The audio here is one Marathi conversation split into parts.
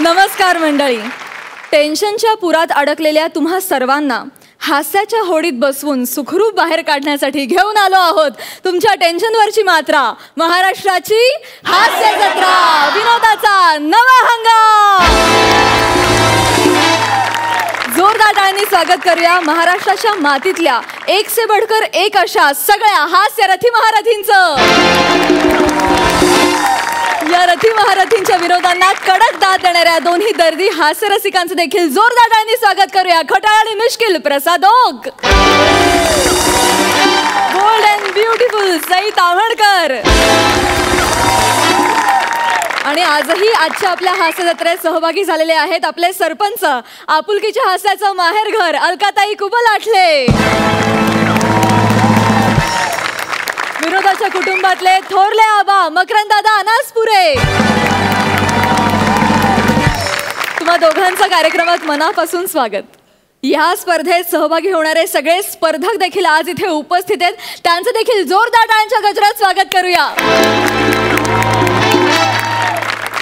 नमस्कार मंडळी. टेन्शनच्या पुरात अडकलेल्या तुम्हा सर्वांना हास्याच्या होडीत बसवून सुखरूप बाहेर काढण्यासाठी घेऊन आलो आहोत तुमच्या टेन्शनवरची मात्रा, महाराष्ट्राची हास्य जत्रा, विनोदाचा नवा हंगाम. जोरदार टाळ्यांनी स्वागत करूया महाराष्ट्राच्या मातीतल्या एक से बढ़कर एक अशा सगळ्या हास्य रथी महारथींचं. या रथी महारथींच्या विरोधांना कडक दाद देणाऱ्या दोन्ही दर्दी हास्य रसिकांचं देखील जोरदार टाळ्यांनी स्वागत करूया. खटाळ आणि मिश्किल Prasad Oak, bold and beautiful Sai Tawadkar. आणि आजही आजच्या आपल्या हास्य जत्रेत सहभागी झालेले आहेत आपले सरपंच, आपुलकीच्या हास्याचं माहेरघर अलकाताई कुबल आठले, विनोदाच्या कुटुंबातले थोरले आबा मकरंदादा अनासपुरे. तुम्हा दोघांचं कार्यक्रमात मनापासून स्वागत. या स्पर्धेत सहभागी होणारे सगळे स्पर्धक देखील आज इथे उपस्थित आहेत. त्यांचं देखील जोरदार टाळ्यांच्या गजरात स्वागत करूया.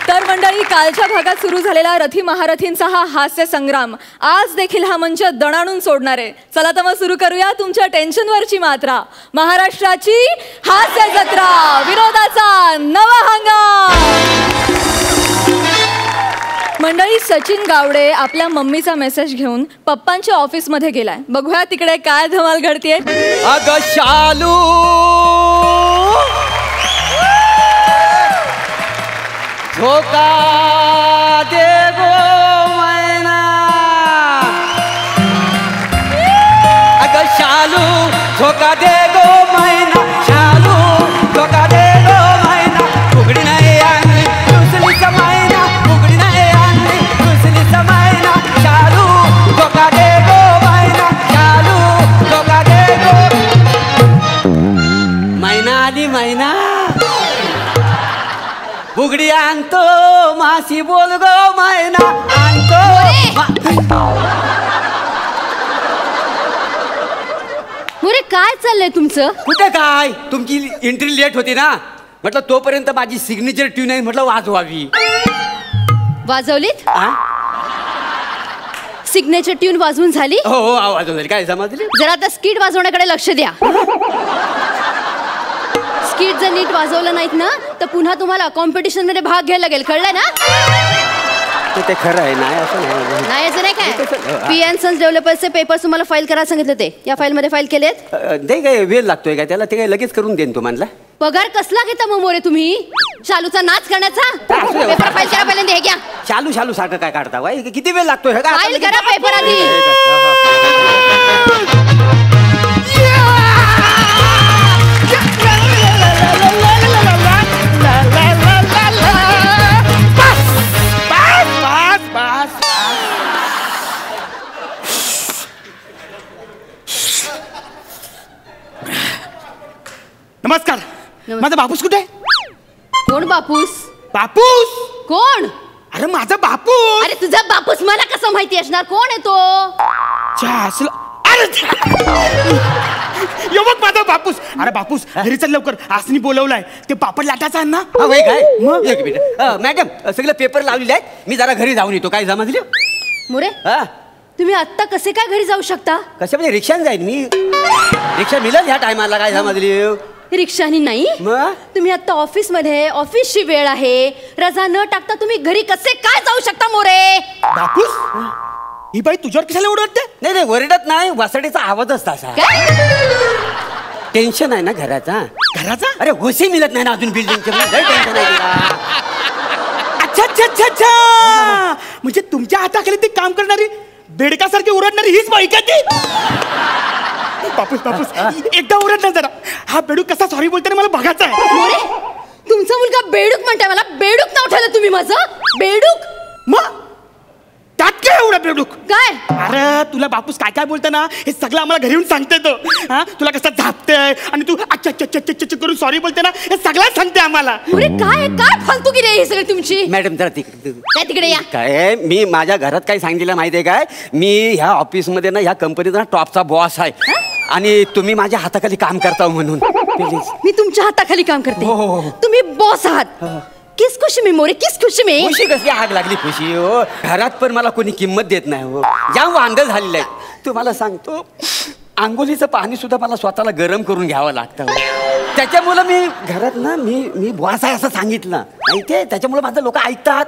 तर मंडळी, कालच्या भागात सुरू झालेला रथी महारथींचा हा हास्य संग्राम आज देखील हा मंच दणाणून सोडणार आहे. चला तर मग सुरू करूया तुमच्या टेन्शनवरची मात्रा, महाराष्ट्राची हास्य जत्रा, विनोदाचा नवा हंगाम. मंडळी, सचिन गावडे आपल्या मम्मीचा मेसेज घेऊन पप्पांच्या ऑफिस मध्ये गेलाय. बघूया तिकडे काय धमाल घडतीये. अगं शालू, झोका दे गो मैना, अगं शालू झोका दे गो मैना, शालू झोका दे गो मैना, उघडी नाही आणली दुसरीचा मैना, उघडी नाही आणली दुसरीचा मैना, शालू झोका दे गो मैना, शालू झोका दे गो मैना. आली मैना, बुगडी आणतो मासी बोल गो मैना, आणतो. मुरे काय चाललंय तुमचं? कुठे काय, तुमची एंट्री लेट होती ना, म्हटलं तोपर्यंत माझी सिग्नेचर ट्यून आहे, म्हटलं वाजवावी. वाजवलीत? सिग्नेचर ट्यून वाजवून झाली? हो हो वाजवली. काय समजली? जरा आता स्किट वाजवण्याकडे लक्ष द्या. स्किट जर नीट वाजवलं नाहीत ना तर पुन्हा तुम्हाला कॉम्पिटिशन मध्ये भाग घ्यायला लागेल, कळलंय ना? ते खरं आहे. नाही असं नाही, असं नाही काय. पी.एन. सन्स डेव्हलपर्सचे पेपर्स तुम्हाला फाईल करायला सांगितले होते, या फाईल मध्ये फाईल केलेत? ते काय वेळ लागतोय का त्याला? ते काय लगेच करून देईन तुम्हाला. पगार कसला घेता मग मोरे तुम्ही? शालूचा नाच करण्याचा? पेपर फाईल करा पहिल्यांदा, हे घ्या. शालू शालू सारखं काय काढता बाई? किती वेळ लागतोय? फाईल करा पेपर आधी. नमस्कार. माझा बापूस कुठे? कोण बापूस? बापूस कोण? अरे माझा बापूस. अरे तुझा बापूस मला कसं माहिती असणार? कोण आहे तो? यो बघ माझा बापूस. अरे बापूस घरी चल लवकर, आसनी बोलवलाय. ते पापड लाटायचा ना. काय एक मिनिट मॅडम, सगळे पेपर लावलेले आहेत, मी जरा घरी जाऊन येतो. काय जमजले मुरे? तुम्ही आत्ता कसे काय घरी जाऊ शकता? कशा म्हणजे रिक्षाने जाईन मी. रिक्षा मिळेल ह्या टायमाला. काय समजली? रिक्षानी नाही. तुम्ही आता ऑफिस मध्ये, ऑफिसची वेळ आहे, रजा न टाकता तुम्ही घरी कसे काय जाऊ शकता मोरे? बापूस ही बाई तुझ्यावर कशाला ओरडते? नाही नाही ओरडत नाही, वसडीचा आवाजच तसा. टेन्शन आहे ना घराचा. घराचा? अरे घुशी मिळत नाही ना अजून बिल्डिंगचे, टेन्शन आहे. अच्छा अच्छा अच्छा अच्छा, म्हणजे तुमच्या हाताखाली ते काम करणारी बेडकासारखी ओरडणारी हीच बाई का ती? बापूस बापूस एकदा ओरड ना जरा. हा बेडूक कसा सॉरी बोलताना मला बघायचा आहे. मोरे, तुमचा मुलगा बेडूक म्हणताय मला? बेडूक नाव ठेवलं तुम्ही माझं? बेडूक? मग त्यात काय एवढं बेडूक? काय? अरे तुला बापूस काय काय बोलतं ना हे सगळं आम्हाला घरी येऊन सांगते तो. हा तुला कसं झापतंय आणि तू अच्छा अच्छा अच्छा करून सॉरी बोलते ना, हे सगळं सांगते आम्हाला. मोरे काय काय फालतूगिरी आहे ही सगळी तुमची? मॅडम जरा तिकडे तिकडे या. काय मी माझ्या घरात काय सांगितलं माहितीये काय? मी ह्या ऑफिसमध्ये ना ह्या कंपनीचा टॉपचा बॉस आहे आणि तुम्ही माझ्या हाताखाली काम करता म्हणून. मी तुमच्या हाताखाली काम करते. तुम्ही बॉस आहात. किस खुशी में मोरे, किस खुशी में? खुशी कसली आग लागली खुशी हो. घरात पण मला कोणी किंमत देत नाही हो. जाम वांद झालेलं आहे. तुम्हाला सांगतो आंघोलीचं पाणी सुद्धा मला स्वतःला गरम करून घ्यावं लागतं हो. त्याच्यामुळं मी घरात ना मी बॉस आहे असं सांगितलं माहितीये. त्याच्यामुळे माझं लोक ऐकतात.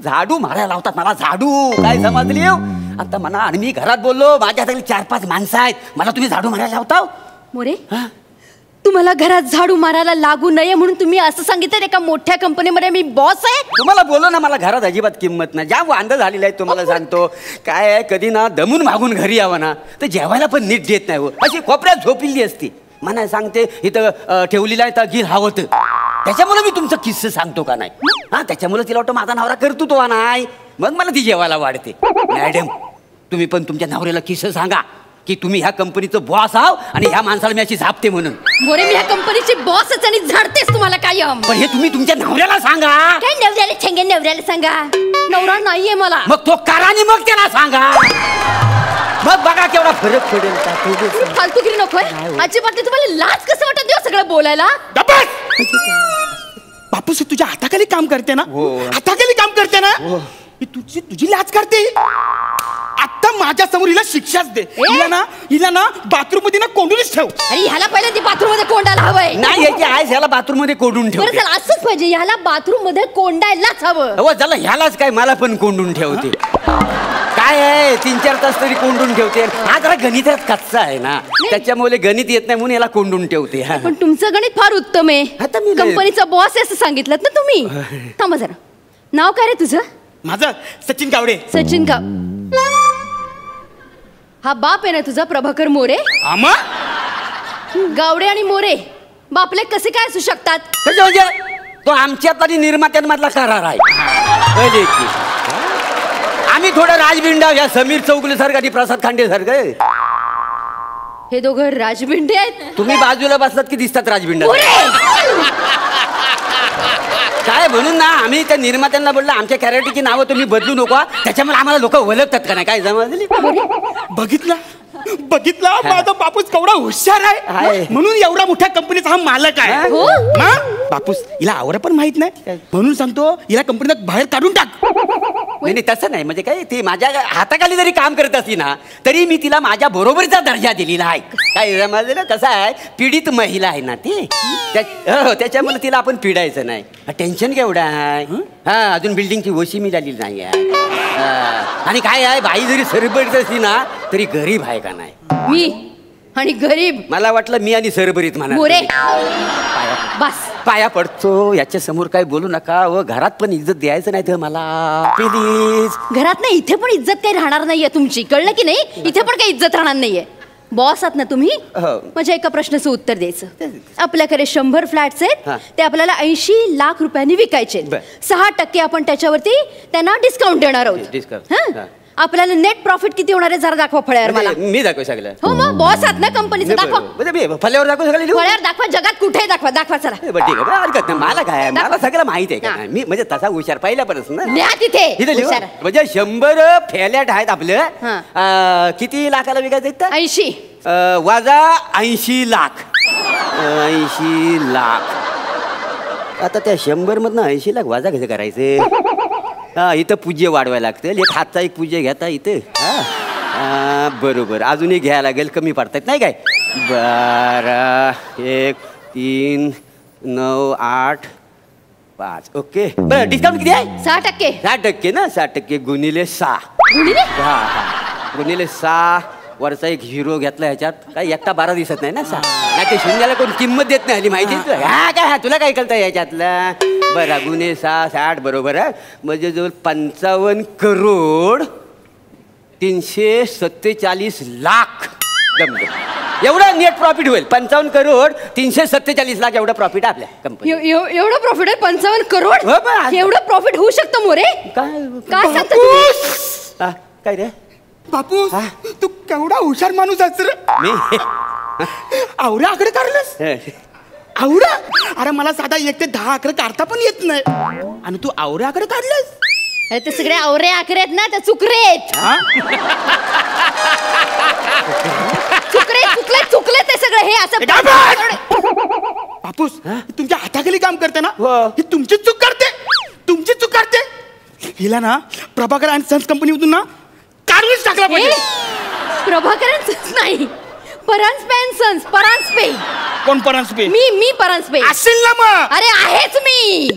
झाडू मारायला लावतात मला. झाडू काय समजली हो आता म्हणा. आणि मी घरात बोललो माझ्या हाताखाली 4-5 माणसं आहेत. मला तुम्ही झाडू मारायला लावता मोरे, तुम्हाला घरात झाडू मारायला लागू नये म्हणून तुम्ही असं सांगितलं एका मोठ्या कंपनीमध्ये मी बॉस आहे. तुम्हाला बोललो ना मला घरात अजिबात किंमत नाही. ज्या वांद झालेलं आहे तुम्हाला सांगतो. काय आहे कधी ना दमून मागून घरी यावं ना तर जेवायला पण नीट देत नाही हो. अशी कोपऱ्यात झोपलेली असती. मला सांगते इथं ठेवलेलं आहे तर गिर हवत. त्याच्यामुळे मी तुमचं किस्से सांगतो का नाही. हा त्याच्यामुळे तिला वाटतं माझा नवरा करतो तो नाही. मग मला ती जेवायला वाढते. मॅडम तुम्ही पण तुमच्या नवऱ्याला किस्से सांगा की तुम्ही ह्या कंपनीचं बॉस आहात आणि ह्या माणसाला मी अशी झापते म्हणून. मोरे मी ह्या कंपनीची बॉसच आणि झाडतेस तुम्हाला कायम. पण हे तुम्ही तुमच्या नवऱ्याला सांगा. काय नवऱ्याला सांगा, नवऱ्याला सांगा. नवरा नाहीये मला. मग तो करा आणि मग त्याला सांगा. मग बघा केवढा फरक पडेल. फालतूगिरी नकोय अजिबात नाही. तुम्हाला लाज कसं वाटत देऊ सगळं बोलायला? बापूस तुझ्या हाताखाली काम करते ना. हो. हाताखाली काम करते ना. ही तुझी लाज करते. आता माझ्या समोर हिला शिक्षाच दे. हिला ना बाथरूम मध्ये ना कोंडूनच ठेव. अरे ह्याला पहिल्यांदा बाथरूम मध्ये कोंडायला हवंय. नाही याची आय ह्याला बाथरूम मध्ये कोंडून ठेव. बरं चला असंच पाहिजे. ह्याला बाथरूम मध्ये कोंडायलाच हवं. हो झालं ह्यालाच काय मला पण कोंडून ठेवते. काय आहे 3-4 तास तरी कोंडून ठेवते. हा जरा गणितात कच्चा आहे ना त्याच्यामुळे गणित येत नाही म्हणून याला कोंडून ठेवते. पण तुमचं गणित फार उत्तम आहे. आता मी कंपनीचा बॉस आहे असं सांगितलं ना तुम्ही. थांबा जरा. नाव काय रे तुझं? माझं सचिन गावडे. सचिन का? हा बाप आहे ना तुझा प्रभाकर मोरे? आमा गावडे आणि मोरे बापले कसे काय असू शकतात? कसं म्हणजे तो आमच्यात आणि निर्मात्यांमधला करार आहे. कळले की आम्ही थोडं राजबिंडा या समीर चौगुले सारखं आणि प्रसाद खांडे सारखं. हे दोघं राजबिंडे आहेत. तुम्ही बाजूला बसलात की दिसतात राजबिंडा. काय म्हणून ना आम्ही त्या निर्मात्यांना बोललो आमच्या कॅरेक्टरची नावं तुम्ही बदलू नको. त्याच्यामुळे आम्हाला लोक ओळखतात का नाही. काय समजली? बघितला माझा बापूस केवढा हुशार आहे म्हणून एवढा मोठ्या कंपनीचा हा मालक आहे. बापूस हिला आवड पण माहित नाही म्हणून सांगतो हिला कंपनीत बाहेर काढून टाक. नाही तसं नाही. म्हणजे काय ती माझ्या हाताखाली जरी काम करत असती ना तरी मी तिला माझ्या बरोबरीचा दर्जा दिलेला आहे. काय समजलं? कसं आहे पीडित महिला आहे ना ती. त्याच्यामुळे तिला आपण पिडायचं नाही. टेन्शन केवढं आहे. हा अजून बिल्डिंगची वशी मिळाली नाही आहे. आणि काय आहे बाई जरी सरबरीत असली ना तरी गरीब आहे का नाही. मी आणि गरीब. मला वाटलं मी आणि सरबरीत मोरे म्हणा. बस पाया पडतो याच्या समोर काही बोलू नका. व घरात पण इज्जत द्यायचं नाही तर मला प्लीज. घरात नाही इथे पण इज्जत काही राहणार नाहीये तुमची. कळलं की नाही? इथे पण काही इज्जत राहणार नाहीये. बॉस आहात ना तुम्ही. म्हणजे एका प्रश्नाचं उत्तर द्यायचं. आपल्याकडे 100 फ्लॅट्स आहेत. ते आपल्याला 80 लाख रुपयांनी विकायचे. 6% आपण त्याच्यावरती त्यांना डिस्काउंट देणार आहोत. आपल्याला नेट प्रॉफिट किती होणार आहे जरा दाखवा फळ्यावर मला. मी दाखव सगळं. हो मग बॉस आहात ना कंपनीचं. दाखवा फळ्यावर दाखव सगळं. फळ्यावर दाखवा. जगात कुठे दाखवा. दाखवा चला. ठीक आहे हरकत नाही. मला काय मला सगळं माहिती आहे का. मी म्हणजे तसा हुशार पहिल्यापासून ना. न्या तिथे. म्हणजे 100 फ्लॅट आहेत आपलं. किती लाखाला विकायचं? 80 वाजा 80 लाख. 80 लाख. आता त्या 100 मधनं 80 लाख वाजा कसं करायचे? हा इथं पूज्य वाढवायला लागतं. एक हातचा एक पूज्य घेता इथं. बरोबर अजूनही घ्यायला लागेल. कमी पडतात नाही काय. 12 1 3 9 8 5. ओके बरं डिस्काउंट किती आहे? 6%. 6% ना. 6% गुणिले 6. गुणिले 6 वरचा एक हिरो घेतला ह्याच्यात. काय एकटा 12 दिसत नाही ना. 6 नाही ते शून्याला कोण किंमत देत नाही. माहिती तुला. काय तुला काय कळतं ह्याच्यातलं. बरं गुन्हे 6 60 बरोबर आहे. म्हणजे जवळ 55 करोड 347 लाख जमलं. एवढं नेट प्रॉफिट होईल. 55 करोड 347 लाख एवढं प्रॉफिट आपल्या कंपनी. एवढं प्रॉफिट आहे 55 करोड. हो बा. एवढं प्रॉफिट होऊ शकतं मोरे? काय सांगता? काय रे बापू तू केवढा हुशार माणूस आहेस रे. मी आवड्या आकडे काढलेस. आवडा. अरे मला साधा 1 ते 10 आकडे काढता पण येत नाही आणि तू आवड्या आकडे काढलेस. अरे ते सगळे आवरे आकडे आहेत ना. ते चुकरे आहेत. चुकले ते सगळे. हे असं बापूस तुमच्या हाताखाली काम करते ना ही तुमची चूक करते. काढते? हिला ना प्रभाकर अँड सन्स कंपनीमधून ना काढूनच टाकला पाहिजे. प्रभाकरन सन्स नाही, परांजपे अँड सन्स. परांजपे. कोण परांजपे? मी परांजपे असेल ना मग. अरे आहेच मी.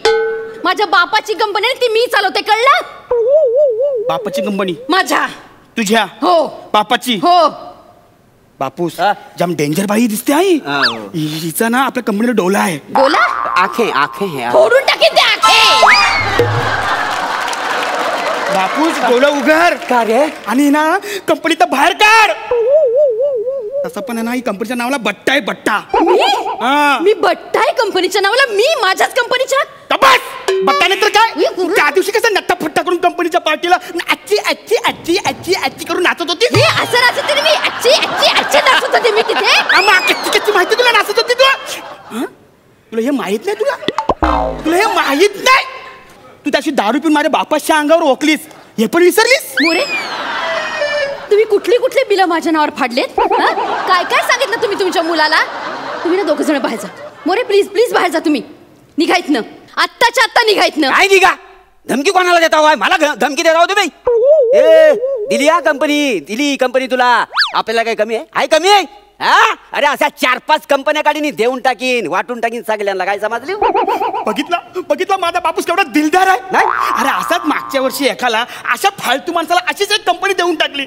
माझ्या बापाची कंपनी ती मी चालवते, कळलं? बापाची कंपनी माझ्या? तुझ्या? हो. बापाची? हो. बापूस जाम डेंजर बाई दिसते आई. हिचा ना आपल्या कंपनीला डोला आहे. बोला. आखे आखे है फोडून टाकीन ते आखे. बापूस डोला उघड. का रे? आणि ना कंपनीत बाहेर काढ. तसं पण आहे ना, ही कंपनीच्या नावाला बट्टा आहे, बट्टा. हा. मी बट्टा आहे कंपनीच्या नावाला? मी माझ्याच कंपनीच्या? बट्टाने तर काय, त्या दिवशी कसं नट्टा फट्टा करून कंपनीच्या पार्टीला आच्ची आच्ची आच्ची आच्ची आच्ची करून नाचत होती. हे असं नाचत होते मी? आच्ची आच्ची आच्ची नाचत होते मी तिथे? कच्ची कच्ची माहिती तुला नाचत होती तू? तुला हे माहित नाही? तुला हे माहित नाही? तू त्याशी दारू पिऊन माझ्या बापाच्या अंगावर ओकलीस, हे पण विसरलीस? मोरे, तुम्ही कुठली कुठली बिलं माझ्या नावावर फाडलेत? काय काय सांगितलं तुम्ही तुमच्या मुलाला? तुम्ही ना दोघं जण बाहेर जा. मोरे प्लीज प्लीज बाहेर जा. तुम्ही निघायत ना, आत्ताच्या आत्ता निघायत ना. काय निघा? धमकी कोणाला देता हो? मला धमकी देता हो तुम्ही? दिली हा कंपनी, दिली कंपनी तुला. आपल्याला काय कमी आहे? हाय कमी आहे? अरे अशा 4-5 कंपन्या काढीन, देऊन टाकीन, वाटून टाकीन सगळ्यांना. काय समजले? बघितला माझा बापूस केवढा दिलदार आहे. नाही? अरे असाच मागच्या वर्षी एकाला अशा फालतू माणसाला अशीच एक कंपनी देऊन टाकली.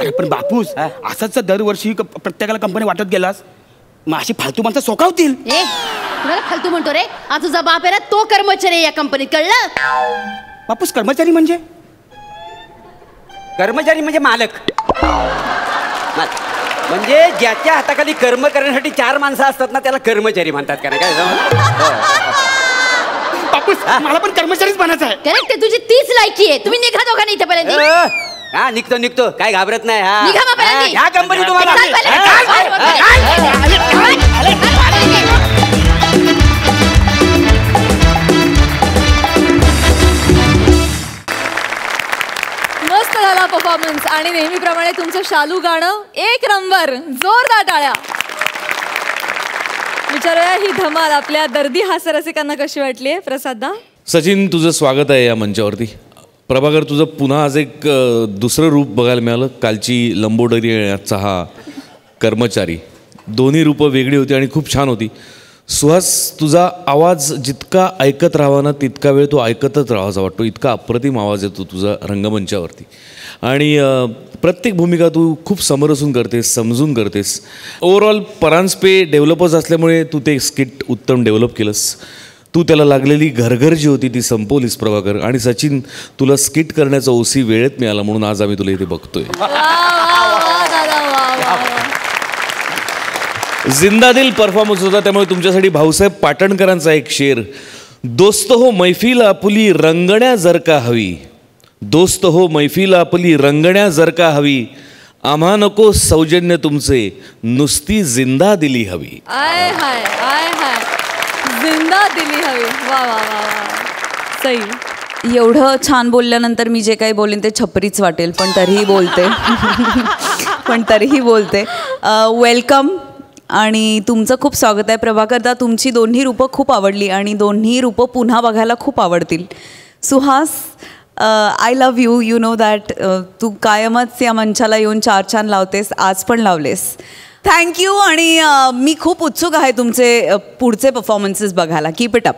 अरे पण बापूस असाच दरवर्षी प्रत्येकाला कंपनी वाटत गेलास, मग अशी फालतू माणसं सोकावतील. कुणाला फालतू म्हणतो रे? आज तुझा बाप आहे ना, तो कर्मचारी आहे या कंपनीत, कळलं? बापूस कर्मचारी म्हणजे? कर्मचारी म्हणजे मालक. म्हणजे ज्याच्या हाताखाली कर्म करण्यासाठी 4 माणसं असतात ना, त्याला कर्मचारी म्हणतात. का नाही? काय बापूस मला पण कर्मचारीच बनायचं आहे. करेक्ट, तुझी तीच लायकी आहे. तुम्ही निघा दोघांनी इथे पर्यंत. हा निघतो काय घाबरत नाही. निघा मग पहिल्यांदा. ह्या कंपनी तुम्हाला मस्त झाला परफॉर्मन्स. आणि नेहमीप्रमाणे तुमचं शालू गाणं 1 नंबर. जोरदार टाळ्या. विचारूया ही धमाल आपल्या दर्दी हास्यरसिकांना कशी वाटली आहे. प्रसादा. सचिन, तुझं स्वागत आहे या मंचावरती. प्रभाकर, तुझं पुन्हा आज एक दुसरं रूप बघायला मिळालं. कालची लंबोदरी आणि आजचा हा कर्मचारी, दोन्ही रूपं वेगळी होती आणि खूप छान होती. सुहास, तुझा आवाज जितका ऐकत राहावा ना, तितका वेळ तो ऐकतच राहावासा वाटतो. इतका अप्रतिम आवाज येतो तुझा रंगमंचावरती. आणि प्रत्येक भूमिका तू खूप समरसून करतेस, समजून करतेस. ओव्हरऑल परांजपे डेव्हलपर्स असल्यामुळे तू ते स्किट उत्तम डेव्हलप केलंस. तू त्याला लागलेली घरघर जी होती ती संपवलीस प्रभाकर. आणि सचिन, तुला स्किट करण्याचा ओसी वेळेत मिळाला म्हणून आज आम्ही तुला इथे बघतोय. जिंदा दिल परफॉर्मन्स होता. त्यामुळे तुमच्यासाठी भाऊसाहेब पाटणकरांचा एक शेर. दोस्त हो मैफिल आपुली रंगण्या जर का हवी, दोस्त हो मैफिल आपुली रंगण्या जर का हवी, आम्हा नको सौजन्य तुमचे, नुसती जिंदा दिली हवी. आय हाय आय हाय, जिंदा दिली हवी. वा वा वा वा, सही. एवढं छान बोलल्यानंतर मी जे काही बोलेन ते छपरीच वाटेल, पण तरीही बोलते. वेलकम आणि तुमचं खूप स्वागत आहे. प्रभाकरदा, तुमची दोन्ही रूपं खूप आवडली आणि दोन्ही रूपं पुन्हा बघायला खूप आवडतील. Suhas, I love you. You know that. तू कायमच या मंचाला येऊन 4 छान लावतेस, आज पण लावलेस. थँक्यू. आणि मी खूप उत्सुक आहे तुमचे पुढचे परफॉर्मन्सेस बघायला. Keep it up.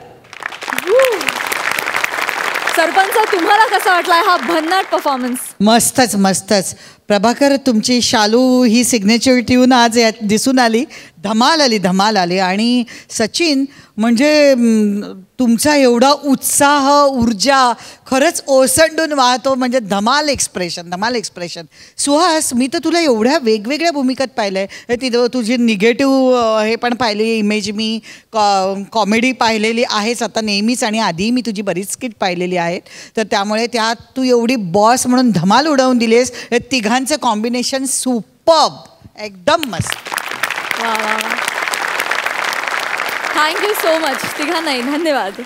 सरपंच, तुम्हाला कसा वाटलाय हा भन्नाट परफॉर्मन्स? मस्तच. प्रभाकर, तुमची शालू ही सिग्नेचर ट्यून आज यात दिसून आली. धमाल आली. आणि सचिन, म्हणजे तुमचा एवढा उत्साह, ऊर्जा खरंच ओसंडून वाहतो. म्हणजे धमाल एक्सप्रेशन. सुहास, मी तर तुला एवढ्या वेगवेगळ्या भूमिकात पाहिलं आहे. तिथं तुझी निगेटिव्ह हे पण पाहिली इमेज, मी कॉमेडी पाहिलेली आहेच आता नेहमीच, आणि आधीही मी तुझी बरीच स्किट पाहिलेली आहेत. तर त्यामुळे त्यात तू एवढी बॉस म्हणून धमाल उडवून दिलीस. तिघांचं कॉम्बिनेशन सुपर्ब, एकदम मस्त. वा वा वा, थँक्यू सो मच तिघांनाही. धन्यवाद.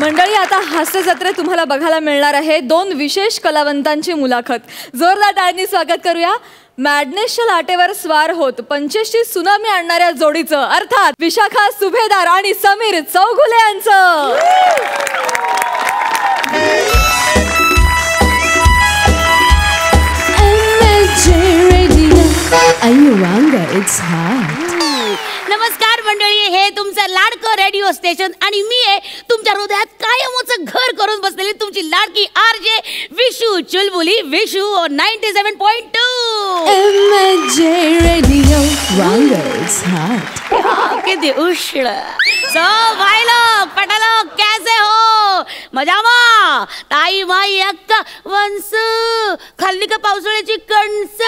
मंडळी, आता हास्य जत्रेत तुम्हाला बघायला मिळणार आहे 2 विशेष कलावंतांची मुलाखत. जोरदार टाळ्यांनी स्वागत करूया मॅडनेसच्या लाटेवर स्वार होत 85ची सुनामी आणणाऱ्या जोडीचं, अर्थात विशाखा सुभेदार आणि समीर चौगुले यांचं. नमस्कार मंडळी, हे तुमचं लाडकं रेडिओ स्टेशन आणि मी आहे तुमच्या हृदयात कायमचं घर करून बसलेली तुमची लाडकी आरजे विशू चुलबुली. विशू 97.2 किती उष्ण. सो भाई लोग पटालोग कैसे हो? मजामा ताई माई अक्का वंस खाल्ली का पावसाळ्याची कणस.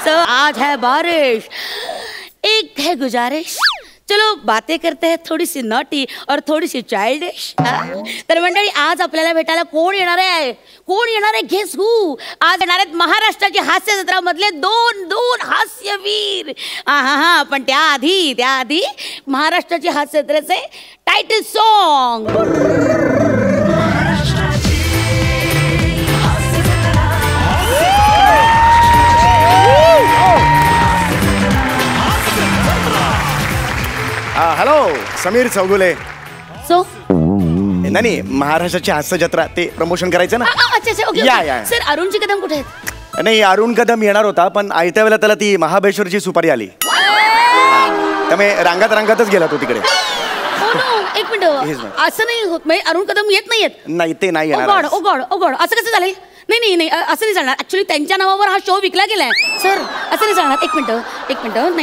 सो आज है बारिश, एक है गुजारिश, चलो बातें करते हैं थोडी सी नॉटी और थोडी सी चाइल्डिश. तर मंडळी, आज आपल्याला भेटायला कोण येणार आहे? कोण येणार आहे? गेस हू. आज येणार आहेत महाराष्ट्राची हास्य जत्रा मधले दोन हास्यवीर. हा पण त्याआधी महाराष्ट्राची हास्य जत्रेचे title song. Hello, Sameer Chougule. So नाही, महाराष्ट्राची हास्य जत्रा ते प्रमोशन करायचं ना. अच्छा ओके. या. सर, अरुणजी कदम कुठे आहेत? नाही, अरुण कदम येणार होता, पण आयत्या वेळेला त्याला ती महाबळेश्वरची सुपारी आली, त्यामुळे रांगातच गेला तो तिकडे. एक मिनिट, असं नाही होत. अरुण कदम येत नाहीयेत? नाही, ते नाही येणार. ओ गॉड, असं कसं झालंय? नाही असं नाही चालणार. ऍक्च्युली त्यांच्या नावावर हा शो विकला गेलाय सर, असं नाही चालणार. एक मिनिट.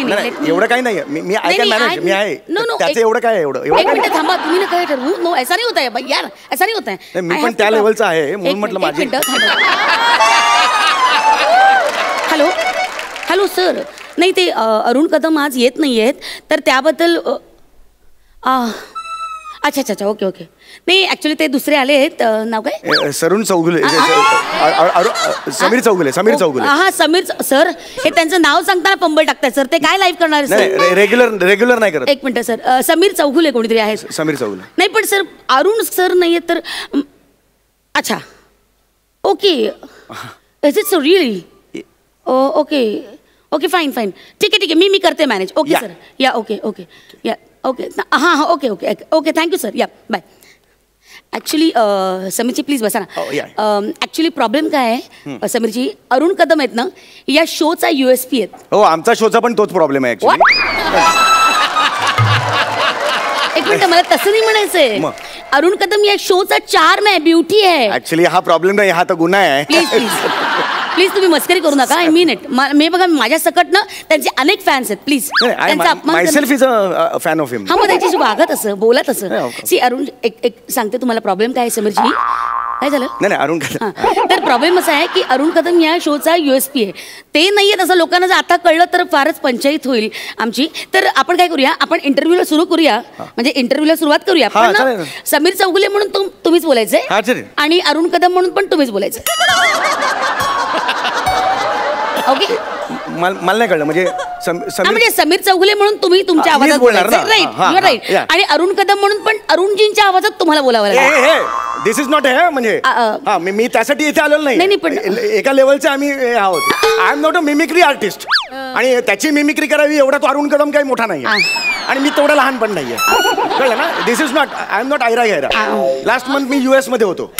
नाही एवढं काही नाही. मी मॅनेज मी आहे. त्याचं एवढं काय एवढं एक मिनिट थांबा, तुम्ही ना काय ठरवू. नो, ऐसा नाही होत आहे यार, ऐसा नाही होत आहे. मी पण त्या लेवलचा आहे म्हणून म्हटलं माझी. Hello sir. नाही, ते अरुण कदम आज येत नाही आहेत, तर त्याबद्दल अच्छा ओके. नाही, ऍक्च्युली ते दुसरे आले आहेत. नाव काय? समीर चौगुले. समीर चौगुले. हा, समीर सर. हे त्यांचं नाव सांगताना पंबल टाकताय सर. ते काय लाईव्ह करणार सर? रेग्युलर नाही करत. एक मिनिट सर. समीर चौगुले कोणीतरी आहे. समीर चौगुले. नाही पण सर, अरुण सर नाहीये तर. अच्छा okay. Is it so really? Okay fine. ठीक आहे. मी करते मॅनेज. Okay sir. या ओके. या ओके. हां ओके. Thank you sir. या बाय. ॲक्च्युली समीरजी प्लीज बसा ना. ॲक्च्युली प्रॉब्लेम काय आहे समीरजी, अरुण कदम आहेत ना, या शोचा USP आहेत. हो, आमचा शोचा पण तोच प्रॉब्लेम आहे ऍक्च्युली. एक मिनिट, मला तसं नाही म्हणायचंय. अरुण कदम या शोचा चार्म आहे, ब्युटी आहे. ऍक्च्युली हा प्रॉब्लेम नाही, हा तर गुन्हा आहे. प्लीज तुम्ही मस्करी करू नका. I mean it. मी बघा, माझ्या सकट ना त्यांचे अनेक फॅन्स आहेत. Please myself is a fan of him. हा, मग त्यांच्याशी वागत असं, बोलत असं. सी अरुण, एक सांगते तुम्हाला प्रॉब्लेम काय आहे समीरजी. काय झालं? नाही अरुण कदम. तर प्रॉब्लेम असा आहे की अरुण कदम या शोचा USP आहे. ते नाही आहेत असं लोकांना जर आता कळलं तर फारच पंचायत होईल आमची. तर आपण काय करूया, आपण इंटरव्ह्यूला सुरू करूया. म्हणजे इंटरव्ह्यूला सुरुवात करूया. पण समीर चौगुले म्हणून तुम्हीच बोलायचंय आणि अरुण कदम म्हणून पण तुम्हीच बोलायचं. ओके. मला नाही कळलं. म्हणजे समीर चौगुले म्हणून तुम्ही तुमच्या आवाजात बोलायचं. राईट. आणि अरुण कदम म्हणून पण अरुणजींच्या आवाजात तुम्हाला बोलावं लागेल. दिस इज नॉट हे म्हणजे मी त्यासाठी इथे आलेलो नाही. पण एका लेवलचे आम्ही आहोत. I am not a mimicry artist. आणि त्याची मिमिक्री करावी एवढा तो अरुण कदम काही मोठा नाही आणि मी तेवढा लहान पण नाहीये. कळलं ना? This is not, I am not आयरा गैरा. लास्ट मंथ मी US मध्ये होतो.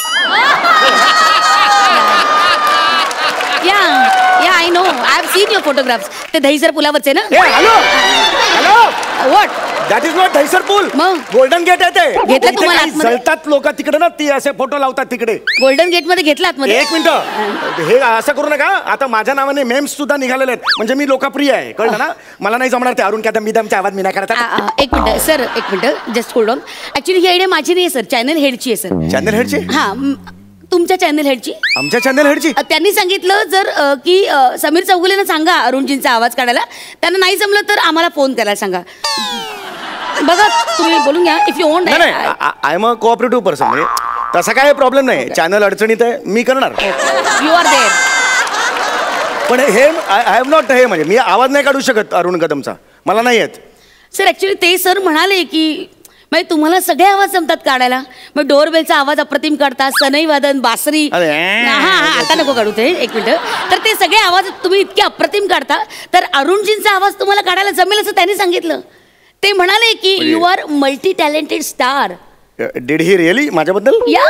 या I know, I have seen your photographs. ते दहीसर पुलावरचे ना? Hello what? That is not Dahisar पूल. मग गोल्डन गेट आहे ते. घेतलं तुम्हाला आतमध्ये? जळतात लोक तिकडे ना, ती असे फोटो लावतात तिकडे. गोल्डन गेट मध्ये घेतला आतमध्ये? एक मिनिट, हे असं करू नका. आता माझ्या नावाने मेम्स सुद्धा निघालेले आहेत. म्हणजे मी लोकप्रिय आहे. कळलं ना? मला नाही जमणार ते अरुण कदम मिदमचा आवाज मी नाही करता. एक मिनिट सर, एक minute, just hold on. Actually he idea माझी नाही सर, चॅनल हेडची आहे सर. चॅनल हेडची? हा, तुमच्या चॅनल हेडची. आमच्या चॅनल हेडची? त्यांनी सांगितलं जर की समीर चौगुलेनं सांगा अरुणजींचा आवाज काढायला. त्यांना नाही जमलं तर आम्हाला फोन करायला सांगा. बघा तुम्ही बोलून घ्या इफ यू वॉन्ट. नाही, I am a cooperative person. म्हणजे तसा काय प्रॉब्लेम नाही. चॅनल अडचणीत आहे, मी करणार. You are there. पण हे आय हॅव नॉट, हे म्हणजे मी आवाज नाही काढू शकत अरुण कदमचा, मला नाही येत. सर ऍक्च्युली ते सर म्हणाले की म्हणजे तुम्हाला सगळे आवाज जमतात काढायला. मग डोरबेलचा आवाज अप्रतिम काढता, सनई वादन, बासरी. हा आता नको काढू ते, एक मिनिट. तर ते सगळे आवाज तुम्ही इतके अप्रतिम काढता, तर अरुणजींचा आवाज तुम्हाला काढायला जमेल असं त्यांनी सांगितलं. ते म्हणाले की you are multi talented star. Did he really माझ्याबद्दल? या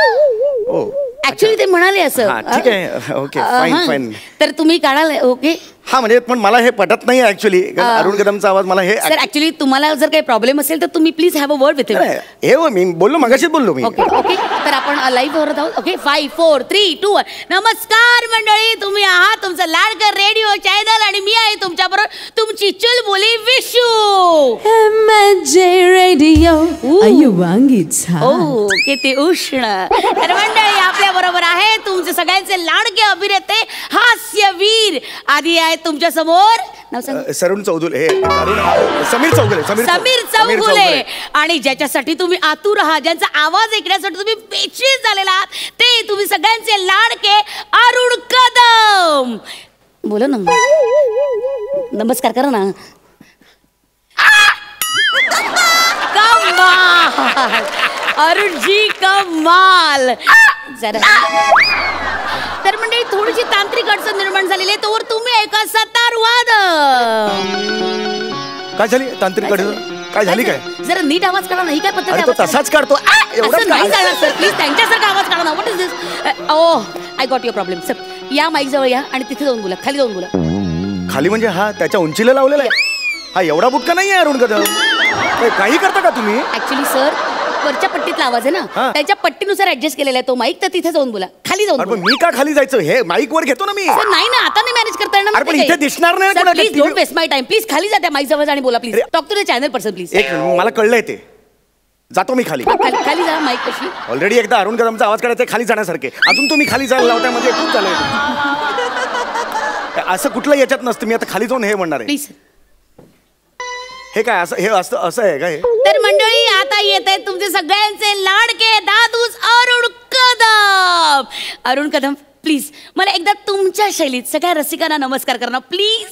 ऍक्च्युली ते म्हणाले असं. ठीक आहे, ओके, फाईन फाईन. तर तुम्ही काढाल? ओके. हा म्हणजे पण मला हे पटत नाही ऍक्च्युली. अरुण कदमचा आवाज मला हे सर ऍक्च्युली तुम्हाला जर काही प्रॉब्लेम असेल तर तुम्ही please have a word with him. हे मी बोललो, मगाशीच बोललो मी. Okay okay. तर आपण लाईव्ह होत आहोत. ओके 5 4 3 2 1. नमस्कार मंडळी, तुम्ही आहात तुमचं लाडकर रेडिओ चॅनल आणि मी आहे तुमच्या बरोबर तुमची चुलबुली विशू. रेडिओ ओ किती उष्ण. तर मंडळी आपल्या बरोबर आहे तुमचे सगळ्यांचे लाडके अभिनेते हास्यवीर आधी आहेत तुमच्या समोर. नाव सांग. सरुण चौगुले. हे समीर चौगुले. समीर चौगुले. आणि ज्याच्यासाठी तुम्ही आतुर आहात, ज्यांचा आवाज ऐकण्यासाठी तुम्ही बेचैन झालेला आहात, ते तुम्ही सगळ्यांचे लाडके अरुण कदम. बोला ना, नमस्कार करा ना. कमाल अरुणजी, कमाल. जरा तर मंडळी थोडीशी तांत्रिक अडचण निर्माण झालेली आहे, तोवर तुम्ही ऐका सतार वादन. काय झाली तांत्रिक अडचण? काय झाली? काय जरा नीट आवाज काढा. नाही काय पद्धत तो तसाच काढतो. एवढं नाही चालणार सर, प्लीज त्यांच्यासारखा आवाज काढा ना. What is this? Oh I got your problem. Sir या माईक जवळ या आणि तिथे जाऊन बोला, खाली जाऊन बोला. खाली म्हणजे हा त्याच्या उंचीला लावलेला आहे? हा एवढा बुटका नाही आहे अरुण कदम. काही करता का तुम्ही? ऍक्च्युली सर वरच्या पट्टीतला आवाज आहे ना, त्याच्या पट्टीनुसार ऍडजस्ट केलेला आहे तो माईक. तर तिथे जाऊन बोला, खाली जाऊन. पण मी का खाली जायचं? हे माईक वर घेतो ना मी. सर नाही ना, आता नाही मॅनेज करता येणार. पण इथे दिसणार नाही. Please don't waste my time. Please खाली जा त्या माईक जवळ आणि बोला. Please talk to the channel person please. एक मला कळलंय ते. जातो मी खाली. खाली जा माईक कशी. ऑलरेडी एकदा अरुण कदमचा आवाज काढायचा खाली जाण्यासारखे, अजून तुम्ही खाली जायला लावताय म्हणजे खूप झालंय. असं कुठलं याच्यात नसतं. मी आता खाली जाऊन हे म्हणणार आहे. प्लीज. हे काय असं हे असं आहे का हे? तर मंडळी आता येत आहेत तुमचे सगळ्यांचे लाडके दादूस अरुण कदम. अरुण कदम प्लीज मला एकदा तुमच्या शैलीत सगळ्या रसिकांना नमस्कार करा प्लीज.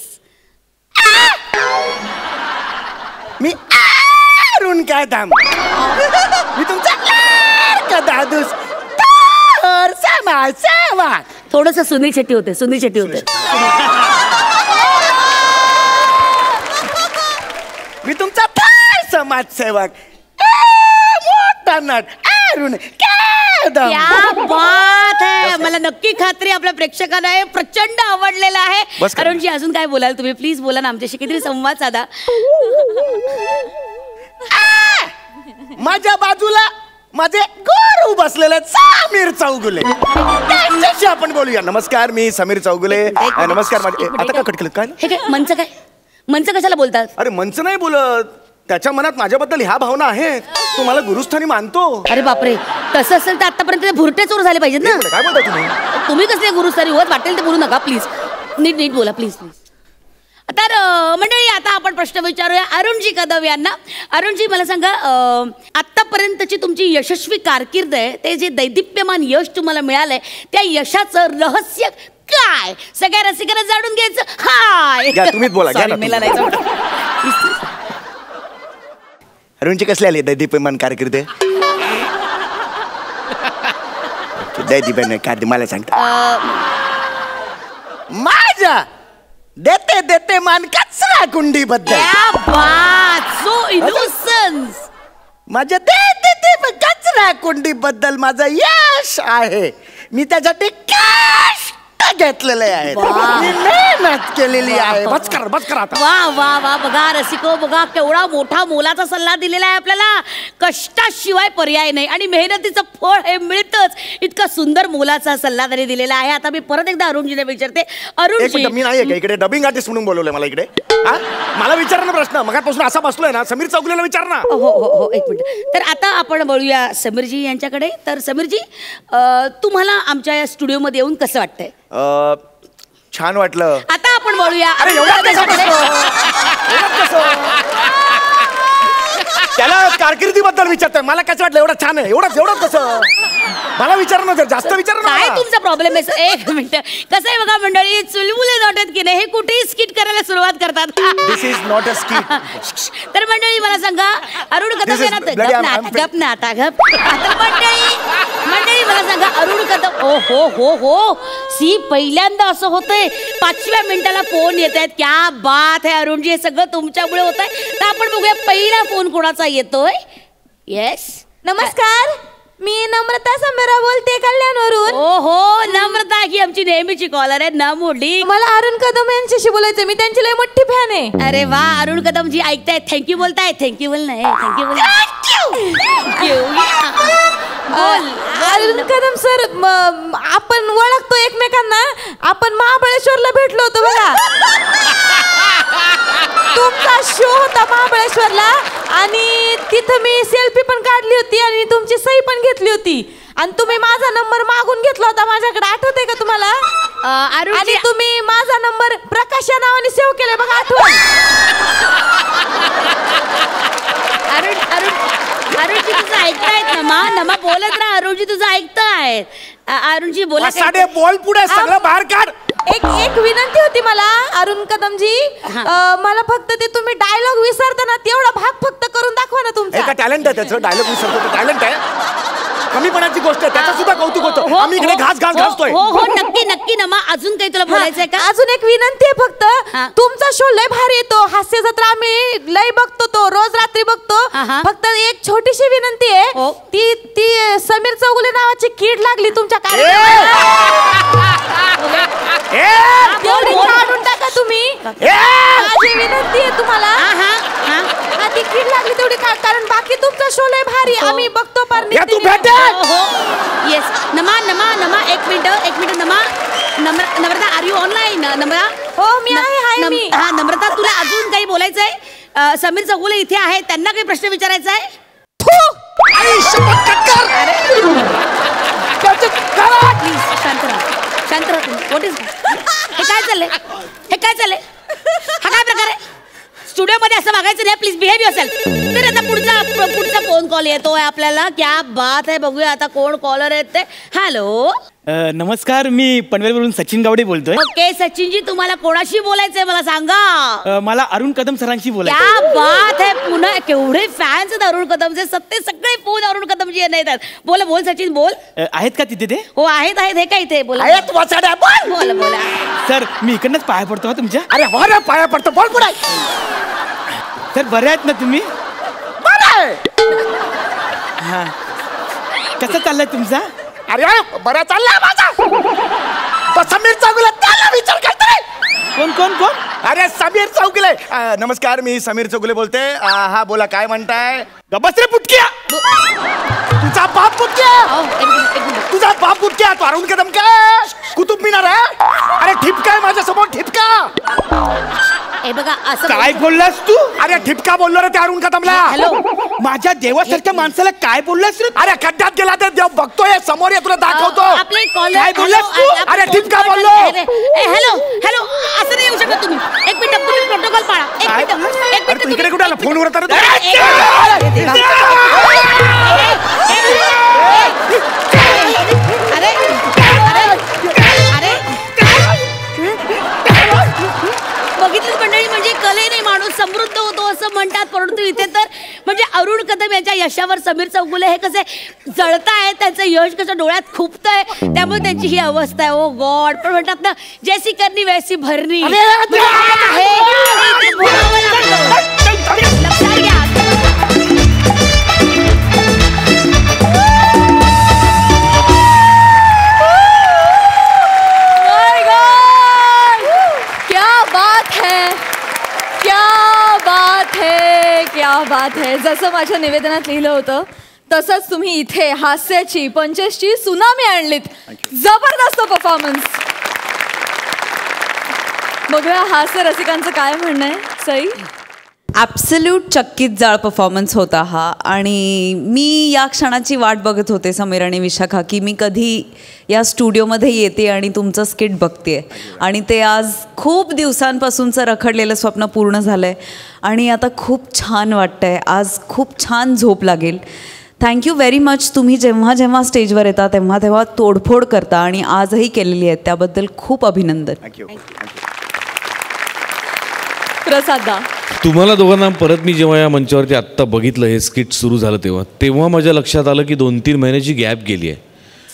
मी अरुण कदम, मी तुमचा लाडका दादूस समाजसेवक. थोडस सुनील शेट्टी होते, सुनील शेट्टी होते. मी तुमचा समाजसेवक मोठा नट अरुण कदम. क्या बात है. मला नक्की खात्री आपल्या प्रेक्षकांना हे प्रचंड आवडलेलं आहे. अरुणजी अजून काय बोलाल तुम्ही? प्लीज बोला ना, आमच्याशी किती संवाद साधा. माझ्या बाजूला माझे गुरु बसलेले समीर चौगुले, त्यांच्याशी आपण बोलूया. नमस्कार, मी समीर चौगुले. नमस्कार. माझे आता का कट केलं? काय हे काय मंच? काय मंच कशाला बोलतात? अरे मंच नाही बोलत, त्याच्या मनात माझ्याबद्दल ह्या भावना आहेत. तो मला गुरुस्थानी मानतो. अरे बापरे, तसं असेल तर आतापर्यंत ते भुरटे चोर झाले पाहिजेत ना. काय बोलता तुम्ही? तुम्ही कसले गुरुस्थानी होत? वाटेल ते बोलू नका प्लीज. नीट नीट बोला प्लीज प्लीज. तर मंडळी आता आपण प्रश्न विचारूया अरुणजी कदम यांना. अरुणजी मला सांगा, आतापर्यंतची तुमची यशस्वी कारकीर्द आहे, ते जे दैदिप्यमान यश तुम्हाला मिळालंय, त्या यशाचं रहस्य काय? सगळ्या रसिकांना जाणून घ्यायचं. हाय तुम्हीच बोला. अरुणची कसली आली दैदिप्यमान कारकीर्द? दैदिप्यमान कारकीर्द मला सांगता. माझ्या देते देते मान कचरा कुंडी बद्दल. So innocence. माझ्या देते ते कचरा कुंडी बद्दल माझं यश आहे. मी त्यासाठी कष्ट घेतलेले आहेत, मेहनत केलेली आहे. बस करा आता. वा वा वा. बघा रसिको, बघा केवढा मोठा मोलाचा सल्ला दिलेला आहे आपल्याला. कष्टाशिवाय पर्याय नाही आणि मेहनतीचं फळ हे मिळतच. इतका सुंदर मोलाचा सल्ला त्यांनी दिलेला आहे. आता मी परत एकदा अरुणजीने विचारते. अरुणजी, मी नाही का इकडे डबिंग आर्टिस्ट म्हणून बोलवलंय मला इकडे? मला विचार ना प्रश्न. मगापासून असा बसलोय ना, समीर चौगुलेला विचार ना. हो हो हो, एक मिनिट. तर आता आपण बोलूया समीरजी यांच्याकडे. तर समीरजी, तुम्हाला आमच्या या स्टुडिओमध्ये येऊन कसं वाटतंय? छान वाटलं. आता आपण बोलूया त्याला कारकिर्दीबद्दल विचारतोय. मला कसं वाटलं एवढं छान आहे, एवढं कसं मला विचार ना, जास्त विचार काय तुमचा प्रॉब्लेम आहे? एक मिनिट. कसं आहे बघा मंडळी, चुलबुले नॉटत की नाही, हे कुठेही स्किट करायला सुरुवात करतात. दिस इज नॉट अ स्किट. तर मंडळी मला सांगा, अरुण कदम गप ना आता गप. मंडळी मला सांगा, अरुण कदम हो सी पहिल्यांदा असं होतंय 5व्या मिनिटाला फोन येत आहेत. क्या बात आहे अरुणजी, हे सगळं तुमच्यामुळे होत आहे. तर आपण बघूया पहिला फोन कोणाचा येतोय. येस, नमस्कार, मी नम्रता संबरा बोलते कल्याणवरून. हो नम्रता ही आमची नेहमीची कॉलर आहे ना मोठी. मला अरुण कदम यांच्याशी बोलायचं, मी त्यांची लय मोठी फॅन आहे. अरे वा, अरुण कदम जी ऐकतायत, थँक्यू बोलताय. थँक्यू बोल नाही, थँक्यू बोल. अरुण कदम सर, आपण ओळखतो एकमेकांना. आपण महाबळेश्वरला भेटलो होतो बघा. तुमचा शो होता महाबळेश्वरला आणि तिथं मी सेल्फी पण काढली होती आणि तुमची सही पण घेतली होती. आणि तुम्ही माझा नंबर मागून घेतला होता माझ्याकडे, आठवतंय का तुम्हाला? आणि तुम्ही माझा नंबर प्रकाश या नावाने सेव्ह केलाय बघा, आठवण. अरुणजी तुझं ऐकतायत नमा बोलत राहा. अरुणजी तुझं ऐकतायत. अरुणजी बोला. बोल पुढे, सगळं बाहेर काढ. एक विनंती होती मला अरुण कदमजी, मला फक्त ते तुम्ही डायलॉग विसरताना तेवढा भाग फक्त करून दाखवा ना तुमचा. टॅलेंट आहे त्याचं, डायलॉग विसरतो, टॅलेंट आहे. कमीपणाची गोष्ट आहे, त्याचं सुद्धा कौतुक होतं. आम्ही इकडे घासतोय. हो नक्की नमा. अजून काही तुला बोलायचंय का? अजून एक विनंती आहे फक्त, तुमचा शो लय भारी येतो, हास्य जत्रा आम्ही लय बघतो, तो रोज रात्री बघतो. फक्त एक छोटीशी विनंती आहे, ती समीर चौगुले नावाची कीड लागली तुमच्या काढून टाका तुम्ही. माझी विनंती आहे तुम्हाला. ती कीड लागली तेवढी कारण बाकी तुमचा शो लय भारी आम्ही बघतो. येस नमा एक minute Namrata, are you online? Namrata हो मी आहे मी. हा नम्रता, तुला अजून काही बोलायचंय? समीर चौगुले इथे आहेत, त्यांना काही प्रश्न विचारायचा आहे? प्लीज शांत राहा तुम्ही. व्हॉट इज हे काय चाललंय? हा काय प्रकार आहे? स्टुडिओमध्ये असं वागायचं नाही, प्लीज बिहेव युअरसेल्फ. तर आता पुढचा फोन कॉल येतोय आपल्याला. क्या बात आहे, बघूया आता कोण कॉलर आहेत ते. हॅलो, नमस्कार, मी पनवेलवरून सचिन गावडे बोलतोय. ओके सचिनजी, तुम्हाला कोणाशी बोलायचंय मला सांगा. मला अरुण कदम सरांशी बोलायचं. क्या बात आहे, पुन्हा केवढे फॅन्स आहेत अरुण कदमचे. सगळे फोन अरुण कदमजी येतात. बोल सचिन बोल. आहेत का तिथे ते? हो आहेत. हे काय इथे बोला. बोला सर, मी इकडनंच पाया पडतो तुमच्या. अरे हो ना, पाया पडतो, बोल पुढे. सर, बरे आहेत ना तुम्ही? हा, कसं चाललंय तुमचा? अरे बरा चाललाय माझा. समीर चौगुले, त्याला विचार करतोय. कोण? अरे समीर चौगुले. नमस्कार, मी समीर चौगुले बोलते. हा बोला, काय म्हणताय? गबसरे पुटक्या. तुझा बाप पुटक्या. तो अरुण कदम काय कुतुब मिनार आहे? अरे ठिपका आहे माझ्यासमोर, ठिपका. हे बघा असं काय बोललास तू? अरे ठिपका बोललो रे त्या अरुण कदमला. हॅलो, माझ्या देवासारख्या माणसाला काय बोललास रे? अरे खड्ड्यात गेला तर देव बघतोय, समोर ये, तुला दाखवतो. आपले कॉलर काय बोललास तू? अरे ठिपका बोललो. हॅलो असं नाही येऊ शकत तुम्ही. एक मिनिट, तुम्ही प्रोटोकॉल पाळा. एक मिनिट तू इकडे कुठे आला? फोनवर तर बघितलं मंडळी, म्हणजे कलेने माणूस समृद्ध होतो असं म्हणतात. परंतु इथे तर म्हणजे अरुण कदम यांच्या यशावर समीर चौगुले हे कसे जळतायत, त्यांचं यश कसं डोळ्यात खुपतंय, त्यामुळे त्यांची ही अवस्था आहे. ओ गॉड. पण म्हणतात ना, जैसी करनी वैसी भरणी. लक्षात घ्या. क्या बात है. जसं माझ्या निवेदनात लिहिलं होतं तसंच तुम्ही इथे हास्याची पंचेसची सुनामी आणलीत. जबरदस्त परफॉर्मन्स. बघूया हास्य रसिकांचं काय म्हणणं आहे. सई, ॲब्सल्यूट चक्कीत जाळ परफॉर्मन्स होता हा. आणि मी या क्षणाची वाट बघत होते समीर आणि विशाखा, की मी कधी या स्टुडिओमध्ये येते आणि तुमचं स्किट बघते. आणि ते आज खूप दिवसांपासूनचं रखडलेलं स्वप्न पूर्ण झालं आहे आणि आता खूप छान वाटतं आहे. आज खूप छान झोप लागेल. Thank you very much. तुम्ही जेव्हा जेव्हा स्टेजवर येता तेव्हा तेव्हा तोडफोड करता आणि आजही केलेली आहे, त्याबद्दल खूप अभिनंदन. थँक्यू. प्रसादा, तुम्हाला दोघांना परत मी जेव्हा या मंचावरती आत्ता बघितलं, हे स्किट सुरू झालं तेव्हा माझ्या लक्षात आलं की 2-3 महिन्याची गॅप गेली आहे.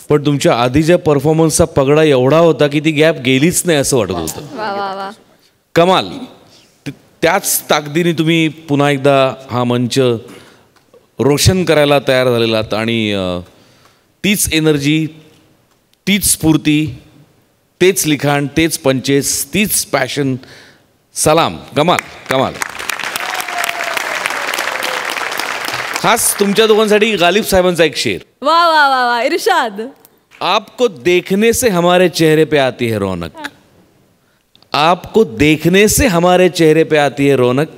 पण तुमच्या आधीच्या परफॉर्मन्सचा पगडा एवढा होता की ती गॅप गेलीच नाही असं वाटत होतं. वा वा वा. कमाल. त्याच ताकदीने तुम्ही पुन्हा एकदा हा मंच रोशन करायला तयार झालेलात आणि तीच एनर्जी, तीच स्फूर्ती, तेच लिखाण, तेच पंचेस, तीच पॅशन. सलाम. कमाल कमाल. खास तुमच्या दोघांसाठी गालिब साहेबांचा एक शेर. वा वा वा वा. इरशाद. आपको देखने से हमारे चेहरे पे आती है रौनक, आपको देखने से हमारे चेहरे पे आती है रौनक,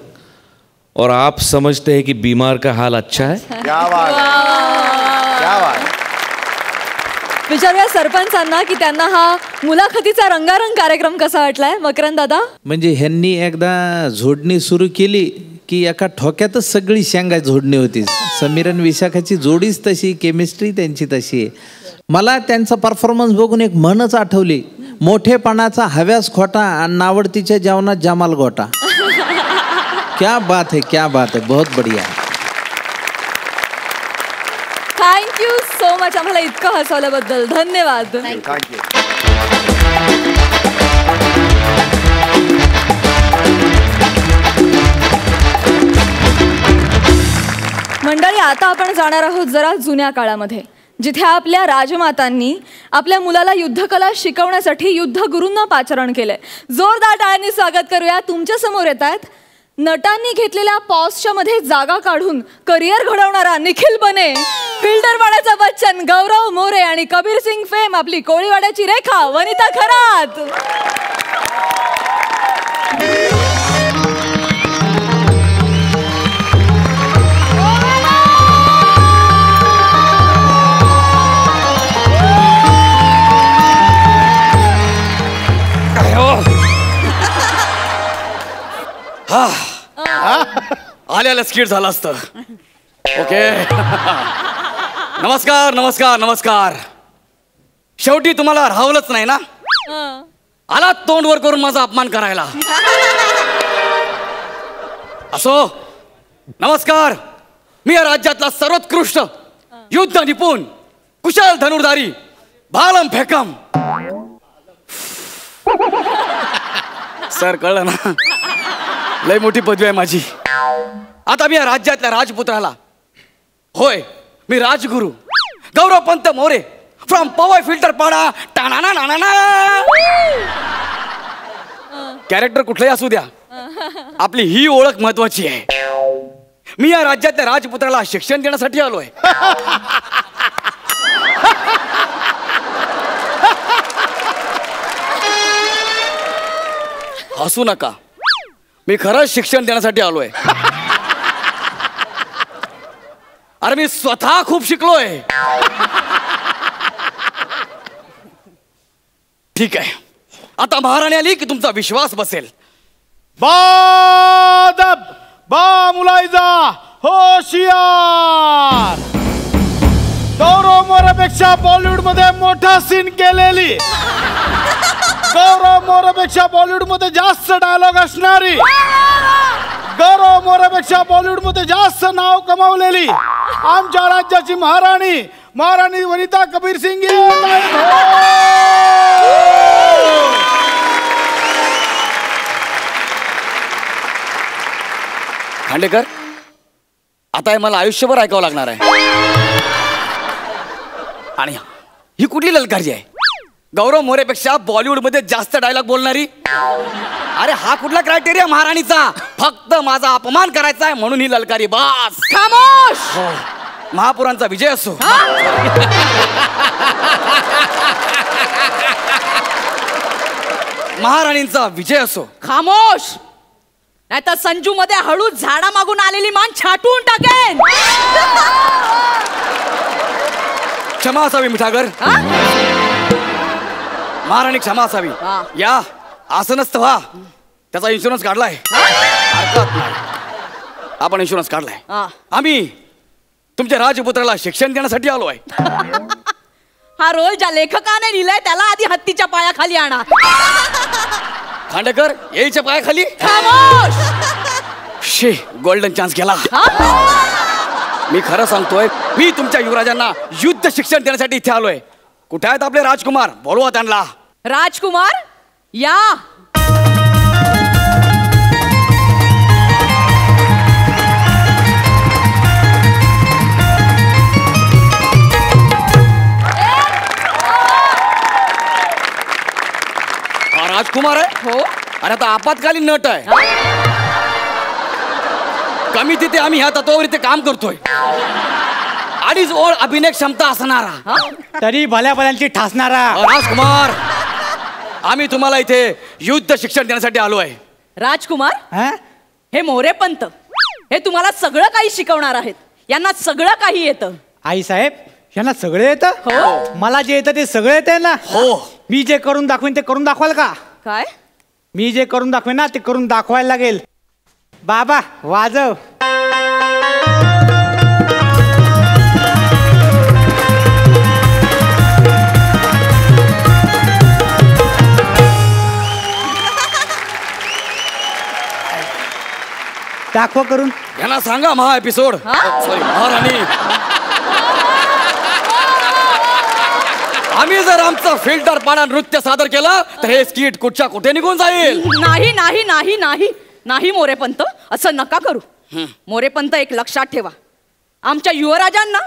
और आप समझते हैं कि बीमार का हाल अच्छा है. क्या बात आहे. क्या बात आहे. विचारूया सरपंचांना की त्यांना हा मुलाखतीचा रंगारंग कार्यक्रम कसा वाटलाय. मकरंद दादा. म्हणजे ह्यांनी एकदा झोडणी सुरू केली की एका ठोक्यातच सगळी शेंगा झोडणी होती. समीर आणि विशाखाची जोडीच तशी, केमिस्ट्री त्यांची तशी आहे. मला त्यांचा परफॉर्मन्स बघून एक म्हणच आठवली, मोठेपणाचा हव्यास खोटा आणि नावडतीच्या जेवणात जमाल गोटा. क्या बात है, क्या बात है. बहुत बढ़िया. Thank you so much. आम्हाला इतकं हसवल्याबद्दल धन्यवाद. थँक्यू. मंडळी, आता आपण जाणार आहोत जरा जुन्या काळामध्ये, जिथे आपल्या राजमातांनी आपल्या मुलाला युद्धकला शिकवण्यासाठी युद्धगुरूंना पाचारण केलंय. जोरदार टाळ्यांनी स्वागत करूया. तुमच्या समोर येत आहेत नटांनी घेतलेल्या पॉजच्या मध्ये जागा काढून करिअर घडवणारा निखिल बने, फिल्डर वाड्याचा बच्चन गौरव मोरे आणि कबीर सिंग फेम आपली कोळीवाड्याची रेखा वनिता खरात. आल्याला स्किट झाला असतं. ओके. नमस्कार नमस्कार नमस्कार. शेवटी तुम्हाला राहवलंच नाही ना, आला तोंड वर करून माझा अपमान करायला. असो, नमस्कार. मी या राज्यातला सर्वोत्कृष्ट युद्ध निपुण कुशल धनुर्धारी भालम फेकम. सर, कळलं ना, लय मोठी पदवी आहे माझी. आता मी या राज्यातल्या राजपुत्राला, होय मी राजगुरू गौरव पंत मोरे फ्रॉम पवई फिल्टर पाडा टाणा नाना. कॅरेक्टर कुठलंही असू द्या, आपली ही ओळख महत्वाची आहे. मी या राज्यातल्या राजपुत्राला शिक्षण देण्यासाठी आलोय. हसू नका, मी खरंच शिक्षण देण्यासाठी आलोय. अरे मी स्वतः खूप शिकलोय. ठीक आहे, आता महाराणी आली की तुमचा विश्वास बसेल. बादब बा मुलायजा होशियार. गौरव मोरेपेक्षा बॉलिवूड मध्ये मोठा सीन केलेली, गौरव मोरेपेक्षा बॉलिवूड मध्ये जास्त डायलॉग असणारी, गौरव मोरेपेक्षा बॉलिवूड मध्ये जास्त नाव कमावलेली आमच्या राज्याची महाराणी, महाराणी वनिता कबीर सिंग. खांडेकर, आता हे मला आयुष्यभर ऐकावं लागणार आहे. आणि ही कुठली ललकारी आहे? गौरव मोरेपेक्षा बॉलिवूड मध्ये जास्त डायलॉग बोलणारी. अरे हा कुठला क्रायटेरिया महाराणीचा? फक्त माझा अपमान करायचा आहे म्हणून ही ललकारी. बास. खामोश. महापुरांचा विजय असो. महाराणींचा विजय असो. खामोश. आता संजू मध्ये हळू झाडा मागून आलेली मान छाटून टाकेन. क्षमा असावी मिठागर. महाराणी क्षमा असावी. या आसनस्थ व्हा. त्याचा इन्शुरन्स काढलाय. हरकत नाही. आपण इन्शुरन्स काढलाय. आम्ही तुमच्या राजपुत्राला शिक्षण देण्यासाठी आलो आहे. हा रोल ज्या लेखकाने लिहिलाय त्याला आधी हत्तीच्या पायाखाली आणा. खांडेकर येईच्या पायाखाली. खामोश. शे गोल्डन चान्स गेला. मी खरं सांगतोय, मी तुमच्या युवराजांना युद्ध शिक्षण देण्यासाठी इथे आलोय. कुठे आहेत आपले राजकुमार? बोलवा त्यांना. राजकुमार या. राजकुमार आहे. हो. अरे आता आपत्कालीन नट आहे. कमी तिथे आम्ही ह्या तत्वावर इथे काम करतोय. अडीच ओळ अभिनय क्षमता असणारा, तरी भल्या भल्यांची ठासणारा राजकुमार. आम्ही तुम्हाला इथे युद्ध शिक्षण देण्यासाठी आलो आहे. राजकुमार हे मोरेपंत हे तुम्हाला सगळं काही शिकवणार आहेत. यांना सगळं काही येतं. आई साहेब यांना सगळे येतं. हो. मला जे येतं ते सगळे येतं ना. हो. मी जे करून दाखवेन ते करून दाखवाल का? काय? मी जे करून दाखवेन ना ते करून दाखवायला लागेल. बाबा वाजव. दाखवा करून. यांना सांगा महा एपिसोड. सॉरी महाराणी. आम्ही जर आमचं फिल्टर पाडा नृत्य सादर केलं तर हे स्किट कुठच्या कुठे निघून जाईल. नाही नाही नाही नाही नाही मोरेपंत, असं नका करू. मोरेपंत एक लक्षात ठेवा, आमच्या युवराजांना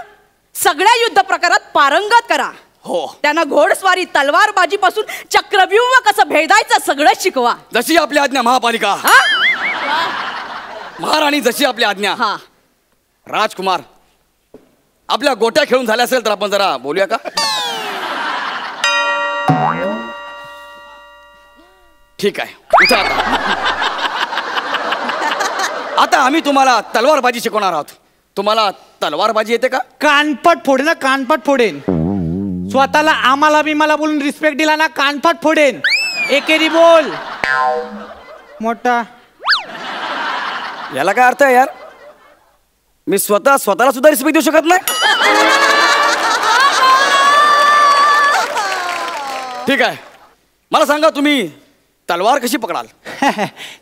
सगळ्या युद्ध प्रकारात पारंगत करा. हो. त्यांना घोडस्वारी तलवारबाजी पासून चक्रव्यूह कसं भेदायचं सगळं शिकवा. जशी आपली आज्ञा महापालिका. महाराणी जशी आपली आज्ञा. राजकुमार आपल्या गोट्या खेळून झाल्या असेल तर आपण जरा बोलूया का? ठीक आहे. उठा आता आम्ही तुम्हाला तलवारबाजी शिकवणार आहोत. तुम्हाला तलवारबाजी येते का? कानपट फोडेन ना, कानपट फोडेन. स्वतःला आम्हाला बिमाला बोलून रिस्पेक्ट दिला ना कानपट फोडेन. एकेरी बोल मोठा. याला काय अर्थ आहे यार? मी स्वतःला सुद्धा रिस्पेक्ट देऊ शकत नाही. ठीक आहे, मला सांगा तुम्ही तलवार कशी पकडाल?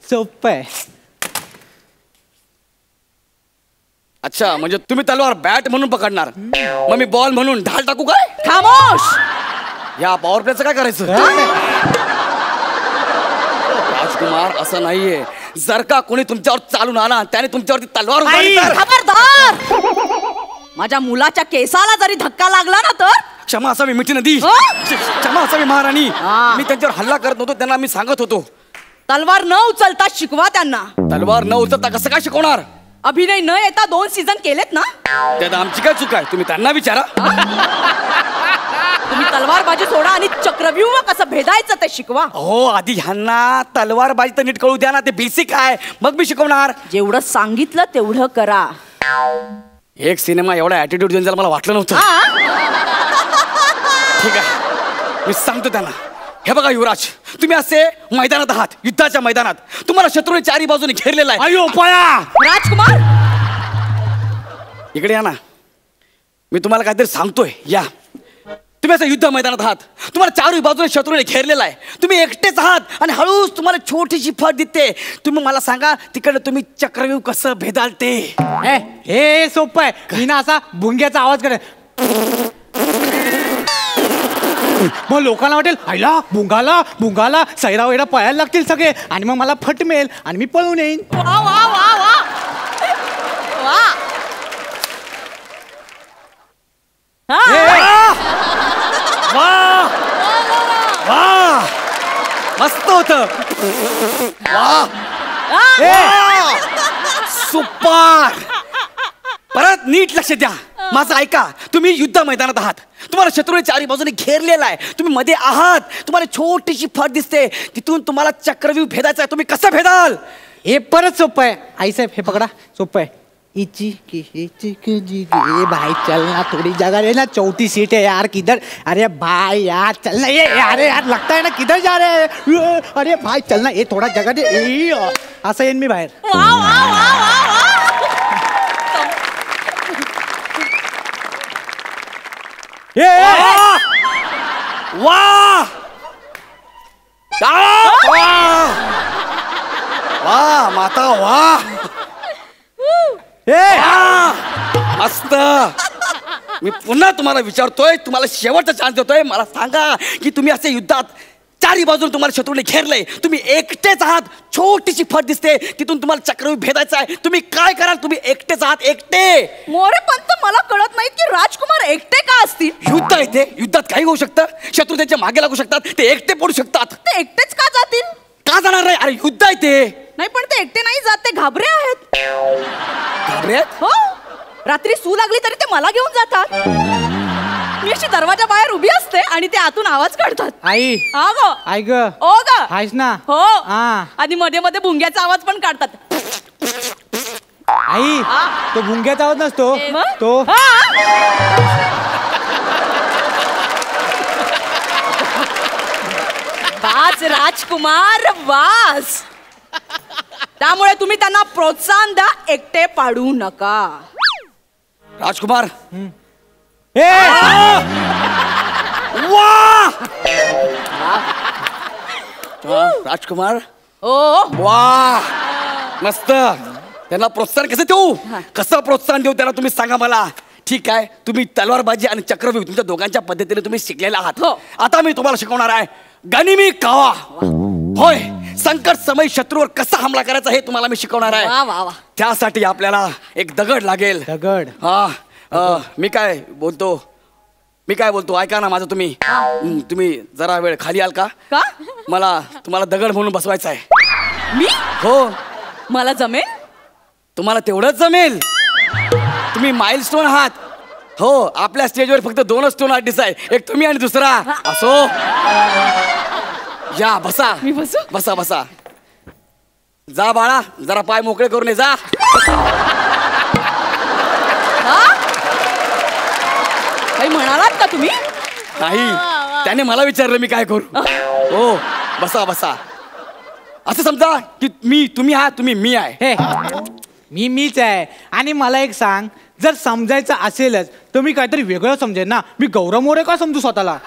सोपं आहे. अच्छा, म्हणजे तुम्ही तलवार बॅट म्हणून पकडणार, मग मी बॉल म्हणून ढाल टाकू काय? खामोश. या पॉवर प्लेचं काय करायचं? राजकुमार असं नाहीये. जर का कोणी तुमच्यावर चालून आला त्याने तुमच्यावरती तलवार उचलली तर? खबरदार. माझ्या मुलाच्या केसाला जरी धक्का लागला ना तर? क्षमा असावी मिठी नदी. क्षमा असावी महाराणी. मी त्यांच्यावर हल्ला करत नव्हतो, त्यांना मी सांगत होतो तलवार न उचलता शिकवा त्यांना. तलवार न उचलता कसं काय शिकवणार? अभिनय न येता 2 सीझन केलेत ना. त्यात आमची काय चूक आहे? तुम्ही त्यांना विचारा. तुम्ही तलवारबाजी सोडा आणि चक्रव्यूह कसं भेदायचं ते शिकवा. हो, आधी ह्यांना तलवारबाजी तर नीट कळू द्या ना. ते बेसिक आहे, मग मी शिकवणार. जेवढं सांगितलं तेवढं करा. एक सिनेमा एवढा ऍटिट्यूड देऊन मला वाटलं नव्हतं. ठीक आहे, मी सांगतो त्यांना. हे बघा युवराज, तुम्ही असे मैदानात आहात, युद्धाच्या मैदानात. तुम्हाला शत्रूने चारी बाजूने घेरलेला आहे. अयो पळा. राजकुमार इकडे या ना, मी तुम्हाला काहीतरी सांगतोय. या, तुम्ही असं युद्ध मैदानात आहात, तुम्हाला चारही बाजूने शत्रूने घेरलेला आहे. तुम्ही एकटेच आहात आणि हळूच तुम्हाला छोटीशी फट दिसते. तुम्ही मला सांगा तिकडे तुम्ही चक्रव्यूह कसं भेदाल ते? हे सोपं आहे. मी ना असा भुंग्याचा आवाज करे, मग लोकांना वाटेल आईला भुंगाला भुंगाला सैरा वैरा पळायला लागतील सगळे आणि मग मला फट मिळेल आणि मी पळून येईन. वा वा वा वा वा वा, मस्त होत. सुपर. परत नीट लक्ष द्या, माझं ऐका. तुम्ही युद्ध मैदानात आहात, तुम्हाला शत्रूने चारी बाजूने घेरलेला आहे, तुम्ही मध्ये आहात, तुम्हाला छोटीशी फट दिसते, तिथून तुम्हाला चक्रव्यूह भेदायचा आहे. तुम्ही कसं भेदाल? हे परत सोपं आहे आईसाहेब, हे पकडा, सोपं आहे. इची की इची की जी ए भाई चल ना, थोड़ी जगह है ना, चौथी सीट है यार, किधर? अरे भाई यार चल ना, ये अरे यार लगता है ना किधर जा रहे हैं, अरे भाई चल ना, ये थोड़ा जगह दे. असं येईन मी बाहेर. वाह वाह माता वाह, मस्त. मी पुन्हा तुम्हाला विचारतोय, तुम्हाला शेवटचा चान्स देतोय. मला सांगा की तुम्ही असे युद्धात चारी बाजून तुम्हाला शत्रूने घेरलंय, तुम्ही एकटेच आहात, छोटीशी फट दिसते, तिथून तुम्हाला चक्रव्यूह भेदायचा आहे, तुम्ही काय कराल? तुम्ही एकटेच आहात, एकटे. मोरे पंत, मला कळत नाही की राजकुमार एकटे का असतील? युद्ध आहे ते, युद्धात काही होऊ शकतं, शत्रू त्यांच्या मागे लागू शकतात, ते एकटे पडू शकतात. ते एकटेच का जातील? का जाणार नाही? अरे युद्ध आहे ते. नाही पण ते एकटे नाही जात, ते घाबरे आहेत. घाबरे? हो, रात्री सू लागली तरी ते मला घेऊन जातात. मी अशी दरवाजा बाहेर उभी असते आणि ते आतून आवाज काढतात. आई हा ग, आई ग, ओ ग, आहेस ना? हो. हा. आणि मध्ये मध्ये भुंग्याचा आवाज पण काढतात. आई तो भुंग्याचा आवाज नसतो मग? तो. वाच राजकुमार वाच. त्यामुळे तुम्ही त्यांना प्रोत्साहन द्या, एकटे पाडू नका. राजकुमार, राजकुमार, वा मस्त. त्यांना प्रोत्साहन कसं देऊ? कसं प्रोत्साहन देऊ त्यांना तुम्ही सांगा मला. ठीक आहे, तुम्ही तलवारबाजी आणि चक्रव्यूह तुमच्या दोघांच्या पद्धतीने तुम्ही शिकलेला आहात. आता मी तुम्हाला शिकवणार आहे गनिमी कावा. होय, संकट समय शत्रूवर कसा हमला करायचा हे तुम्हाला मी शिकवणार आहे. त्यासाठी आपल्याला एक दगड लागेल. दगड? हा, मी काय बोलतो ऐका ना माझं. तुम्ही जरा वेळ खाली आल का? मला तुम्हाला दगड म्हणून बसवायचं आहे. मी? हो. मला जमेल? तुम्हाला तेवढंच जमेल. तुम्ही माइलस्टोन आहात. हो, आपल्या स्टेजवर फक्त 2 स्टोन आर्टिस्ट आहे, एक तुम्ही आणि दुसरा. असो, या बसा. मी बसू? बसा बसा. जा बाळा, जरा पाय मोकळे करून ये, जा. काही म्हणालात का तुम्ही? नाही, त्याने मला विचारलं मी काय करू. हो, बसा बसा. असं समजा की तुम्ही आहात, तुम्ही मी आहे. मी मीच आहे. आणि मला एक सांग, जर समजायचं असेलच तर मी काहीतरी वेगळं समजेन ना. मी गौरव मोरे का समजू स्वतःला?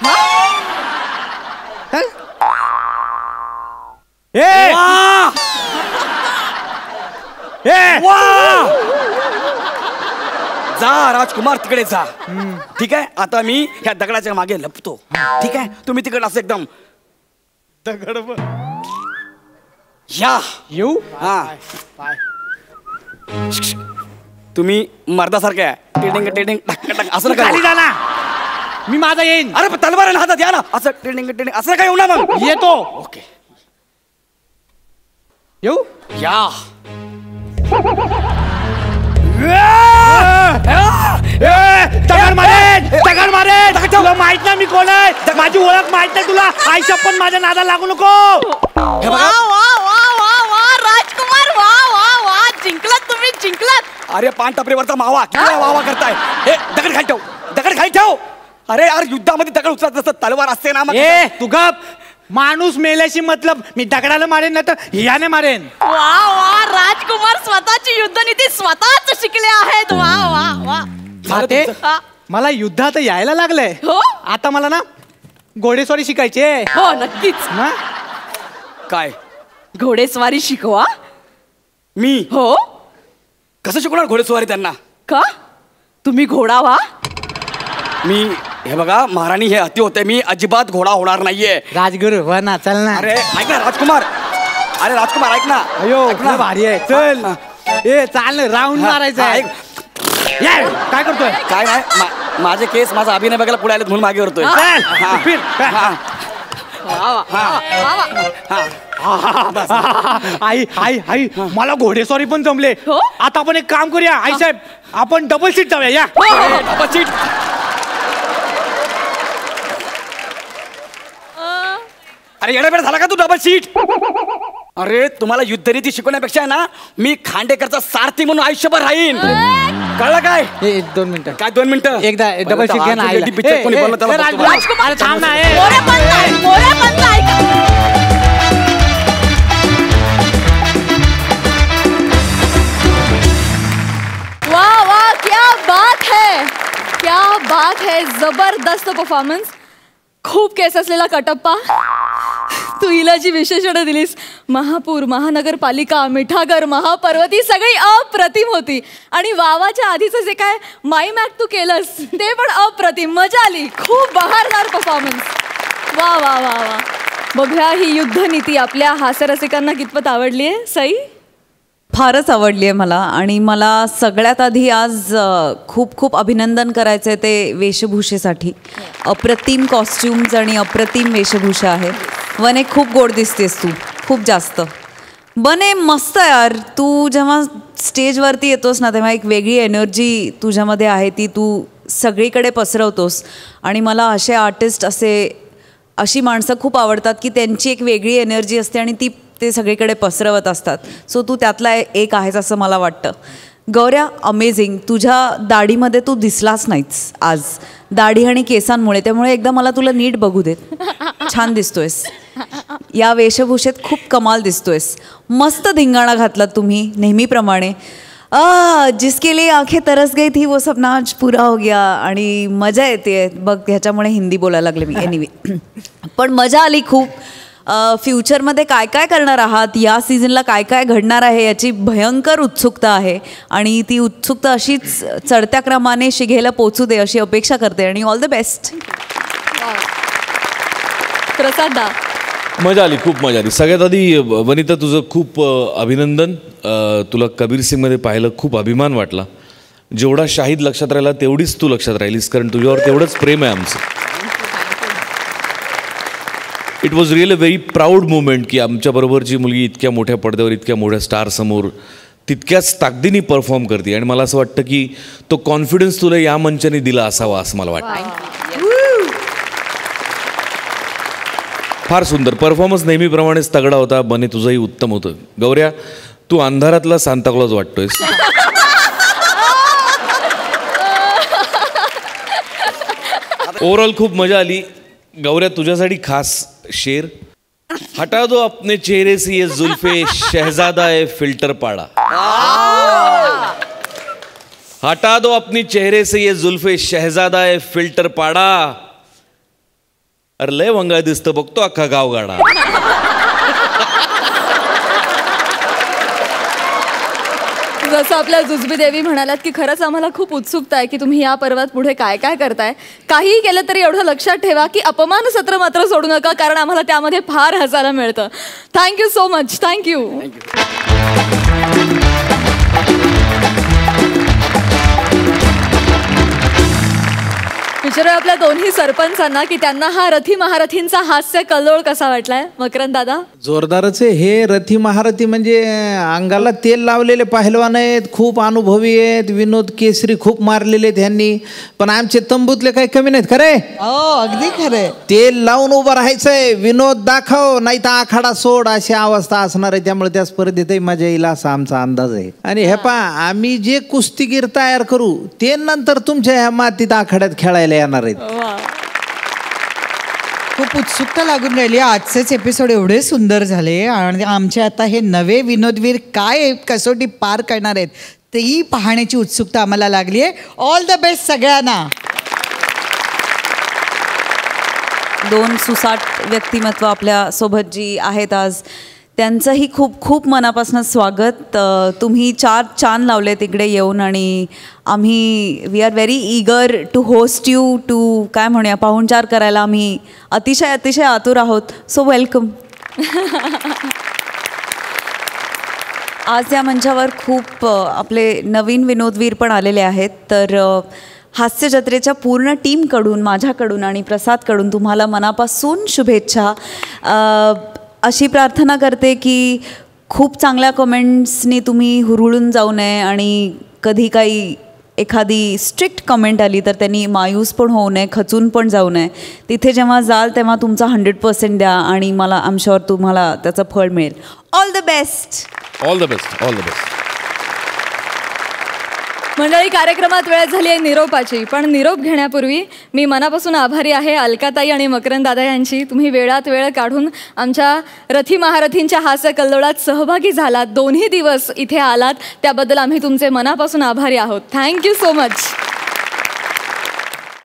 जा राजकुमार, तिकडे जा. ठीक आहे, आता मी ह्या दगडाच्या मागे लपतो. ठीक आहे, तुम्ही तिकडे असं एकदम दगड या येऊ. हा, तुम्ही मर्दासारखे आहे. टेडिंग टेडिंग टक असं नका. खाली जा ना, मी माझा येईन. अरे तलवार आहे ना हातात, या ना. असं टेडिंग टेडिंग असं काय येऊ ना. मग येतो. ओके, येऊ. या. दगड मारेन, दगड मारेन. तुला माहित ना मी कोण आहे? माझी ओळख माहित नाही तुला? आईच्या पण माझ्या नादाला लागू नको. राजकुमार, वा वा वा, जिंकलात तुम्ही, जिंकलात. अरे पान टपरीवरचा मावा किती वावा करताय. हे दगड खाली ठेव, दगड खाली ठेव. अरे यार, युद्धामध्ये दगड उचलत नसतं, तलवार असते ना. ए तू गप. माणूस मेल्याशी मतलब. मी दगडाला मारेन ना तर हियाने मारेन. वा वा, राजकुमार स्वतःची युद्धनीती स्वतःच शिकले आहेत. वा वा वा. ते मला युद्धात यायला लागलंय. हो, आता मला ना घोडेस्वारी शिकायचे. हो नक्कीच. काय घोडेस्वारी शिकवा? मी? हो. कसं शिकवणार घोडेस्वारी त्यांना? का तुम्ही घोडा व्हा? मी हे बघा महाराणी, हे अति होते. मी अजिबात घोडा होणार नाहीये. राजगुरु हो ना, चल ना. अरे ऐक ना राजकुमार, अरे राजकुमार ऐक ना. अयो भारी आहे, चल. ए चाल, राऊंड मारायचं आहे. काय करतोय? काय नाही, माझे केस माझा अभिनय बघायला पुढे आले म्हणून मागे करतोय. आई आई आई, मला घोडेस्वारी पण जमले. आता आपण एक काम करूया आई साहेब, आपण डबल सीट जाऊया. या डबल सीट. अरे येडा बेडा झाला का तू? डबल सीट अरे तुम्हाला युद्धनीती शिकवण्यापेक्षा आहे ना मी खांडेकरचा सारथी म्हणून आयुष्यभर राहीन. कळलं काय? 2 मिनिटं. काय 2 मिनिटं? एकदा डबल शिक घ्या ना आईला. पिक्चर कोणी बोललं त्याला बघतो बरं. राजकुमार थांब ना, मोरेपंत ऐका. वाह वाह, क्या बात है, क्या बात है. जबरदस्त परफॉर्मन्स. खूप केस असलेला कटप्पा. तू हिला जी विशेषणं दिलीस, महापूर, महानगरपालिका, मिठागर, महापर्वती, सगळी अप्रतिम होती. आणि वावाच्या आधीचं जे काय माईमॅक तू केलंस ते पण अप्रतिम. मजा आली. खूप बहारदार परफॉर्मन्स. वा वा वा वा. बघूया ही युद्धनीती आपल्या हास्यरसिकांना कितपत आवडली आहे. सई? फारच आवडली आहे मला. आणि मला सगळ्यात आधी आज खूप खूप अभिनंदन करायचं आहे ते वेशभूषेसाठी. अप्रतिम कॉस्ट्युम्स आणि अप्रतिम वेशभूषा आहे. वने खूप गोड दिसतेस तू, खूप जास्त. बने मस्त यार. तू जेव्हा स्टेजवरती येतोस ना तेव्हा एक वेगळी एनर्जी तुझ्यामध्ये आहे, ती तू सगळीकडे पसरवतोस. आणि मला असे आर्टिस्ट, अशी माणसं खूप आवडतात की त्यांची एक वेगळी एनर्जी असते आणि ते सगळीकडे पसरवत असतात. सो तू त्यातला एक आहेस असं मला वाटतं. गौऱ्या, अमेझिंग. तुझ्या दाढीमध्ये तू दिसलाच नाहीस आज, दाढी आणि केसांमुळे. त्यामुळे एकदा मला तुला नीट बघू देत. छान दिसतोयस. या वेशभूषेत खूप कमाल दिसतोयस. मस्त धिंगाणा घातलात तुम्ही नेहमीप्रमाणे. जिसके लिए आंखें तरस गई थी वो सपना आज पूरा हो गया. आणि मजा येते बघ. ह्याच्यामुळे हिंदी बोलायला लागले मी. एनिवे, पण मजा आली खूप. फ्युचरमध्ये काय काय करणार आहात, या सीझनला काय काय घडणार आहे याची भयंकर उत्सुकता आहे. आणि ती उत्सुकता अशीच चढत्या क्रमाने शिघेला पोचू दे अशी अपेक्षा करते. आणि ऑल द बेस्ट. प्रसाद? मजा आली, खूप मजा आली. सगळ्यात आधी वनिता तुझं खूप अभिनंदन. तुला कबीर सिंगमध्ये पाहिलं, खूप अभिमान वाटला. जेवढा शाहीद लक्षात राहिला तेवढीच तू लक्षात राहिलीस, कारण तुझ्यावर तेवढंच प्रेम आहे आमचं. It was really a very proud moment की आमच्याबरोबरची मुलगी इतक्या मोठ्या पडद्यावर, इतक्या मोठ्या स्टारसमोर तितक्याच ताकदीने परफॉर्म करते. आणि मला असं वाटतं की तो कॉन्फिडन्स तुला या मंचाने दिला असावा असं मला वाटतं. फार सुंदर परफॉर्मन्स. नेहमीप्रमाणेच तगडा होता. बने तुझंही उत्तम होतं. गौऱ्या, तू अंधारातला सांताक्लॉज वाटतोयस. ओव्हरऑल खूप मजा आली. गौऱ्या, तुझ्यासाठी खास शेर. हटा दो अपने चेहरे से ये जुल्फे, शहजादा है फिल्टर पाड़ा. हटा दो अपनी चेहरे से ये जुल्फे, शहजादा है फिल्टर पाड़ा. अरे लय वंगाळ दिसतं बघतो अख्खा गावगाडा. जसं आपल्या जुजबी देवी म्हणालात की खरंच आम्हाला खूप उत्सुकता आहे की तुम्ही या पर्वात पुढे काय काय करताय. काहीही केलं तरी एवढं लक्षात ठेवा की अपमान सत्र मात्र सोडू नका, कारण आम्हाला त्यामध्ये फार हसायला मिळतं. Thank you so much. थँक्यू. विचारूया आपल्या दोन्ही सरपंचांना की त्यांना हा रथी महारथींचा हास्य कल्लोळ कसा वाटलाय. मकरंद दादा? जोरदारच आहे. हे रथी महारथी म्हणजे अंगाला तेल लावलेले पहिलवान आहेत, खूप अनुभवी आहेत. विनोद केसरी खूप मारलेले आहेत ह्यांनी. पण आमचे तंबूतले काही कमी नाहीत. खरे? अगदी खरे. तेल लावून उभं राहायचंय. विनोद दाखव नाही तर आखाडा सोड अशी अवस्था असणार आहे. त्यामुळे त्या स्पर्धेतही मजा येईल असा आमचा अंदाज आहे. आणि हे पहा, आम्ही जे कुस्तीगीर तयार करू ते नंतर तुमच्या ह्या मातीत आखाड्यात खेळायला येणार आहेत. खूप उत्सुकता लागून राहिली. आजचेच एपिसोड एवढे सुंदर झाले आणि आमचे आता हे नवे विनोदवीर काय कसोटी पार करणार आहेत तेही पाहण्याची उत्सुकता आम्हाला लागली आहे. ऑल द बेस्ट सगळ्यांना. दोन सुसाट व्यक्तिमत्व आपल्या सोबत जी आहेत आज, त्यांचंही खूप खूप मनापासून स्वागत. तुम्ही 4 चांद लावले तिकडे येऊन आणि आम्ही we are very eager to host you, to काय म्हणूया पाहुणचार करायला आम्ही अतिशय अतिशय आतुर आहोत. So welcome. आज या मंचावर खूप आपले नवीन विनोदवीर पण आलेले आहेत. तर हास्य जत्रेच्या पूर्ण टीमकडून, माझ्याकडून आणि प्रसादकडून तुम्हाला मनापासून शुभेच्छा. अशी प्रार्थना करते की खूप चांगल्या कमेंट्सनी तुम्ही हुरळून जाऊ नये आणि कधी काही एखादी स्ट्रिक्ट कमेंट आली तर त्यांनी मायूस पण होऊ नये, खचून पण जाऊ नये. तिथे जेव्हा जाल तेव्हा तुमचा 100% द्या आणि मला आय एम शुअर तुम्हाला त्याचं फळ मिळेल. All the best. All the best. All the best. मंडळी, कार्यक्रमात वेळ झाली आहे निरोपाची, पण निरोप घेण्यापूर्वी मी मनापासून आभारी आहे अलकाताई आणि मकरंद दादा यांची. तुम्ही वेळात वेळ काढून आमच्या रथी महारथींच्या हास्य कल्लोळात सहभागी झालात, दोन्ही दिवस इथे आलात, त्याबद्दल आम्ही तुमचे मनापासून आभारी आहोत. Thank you so much.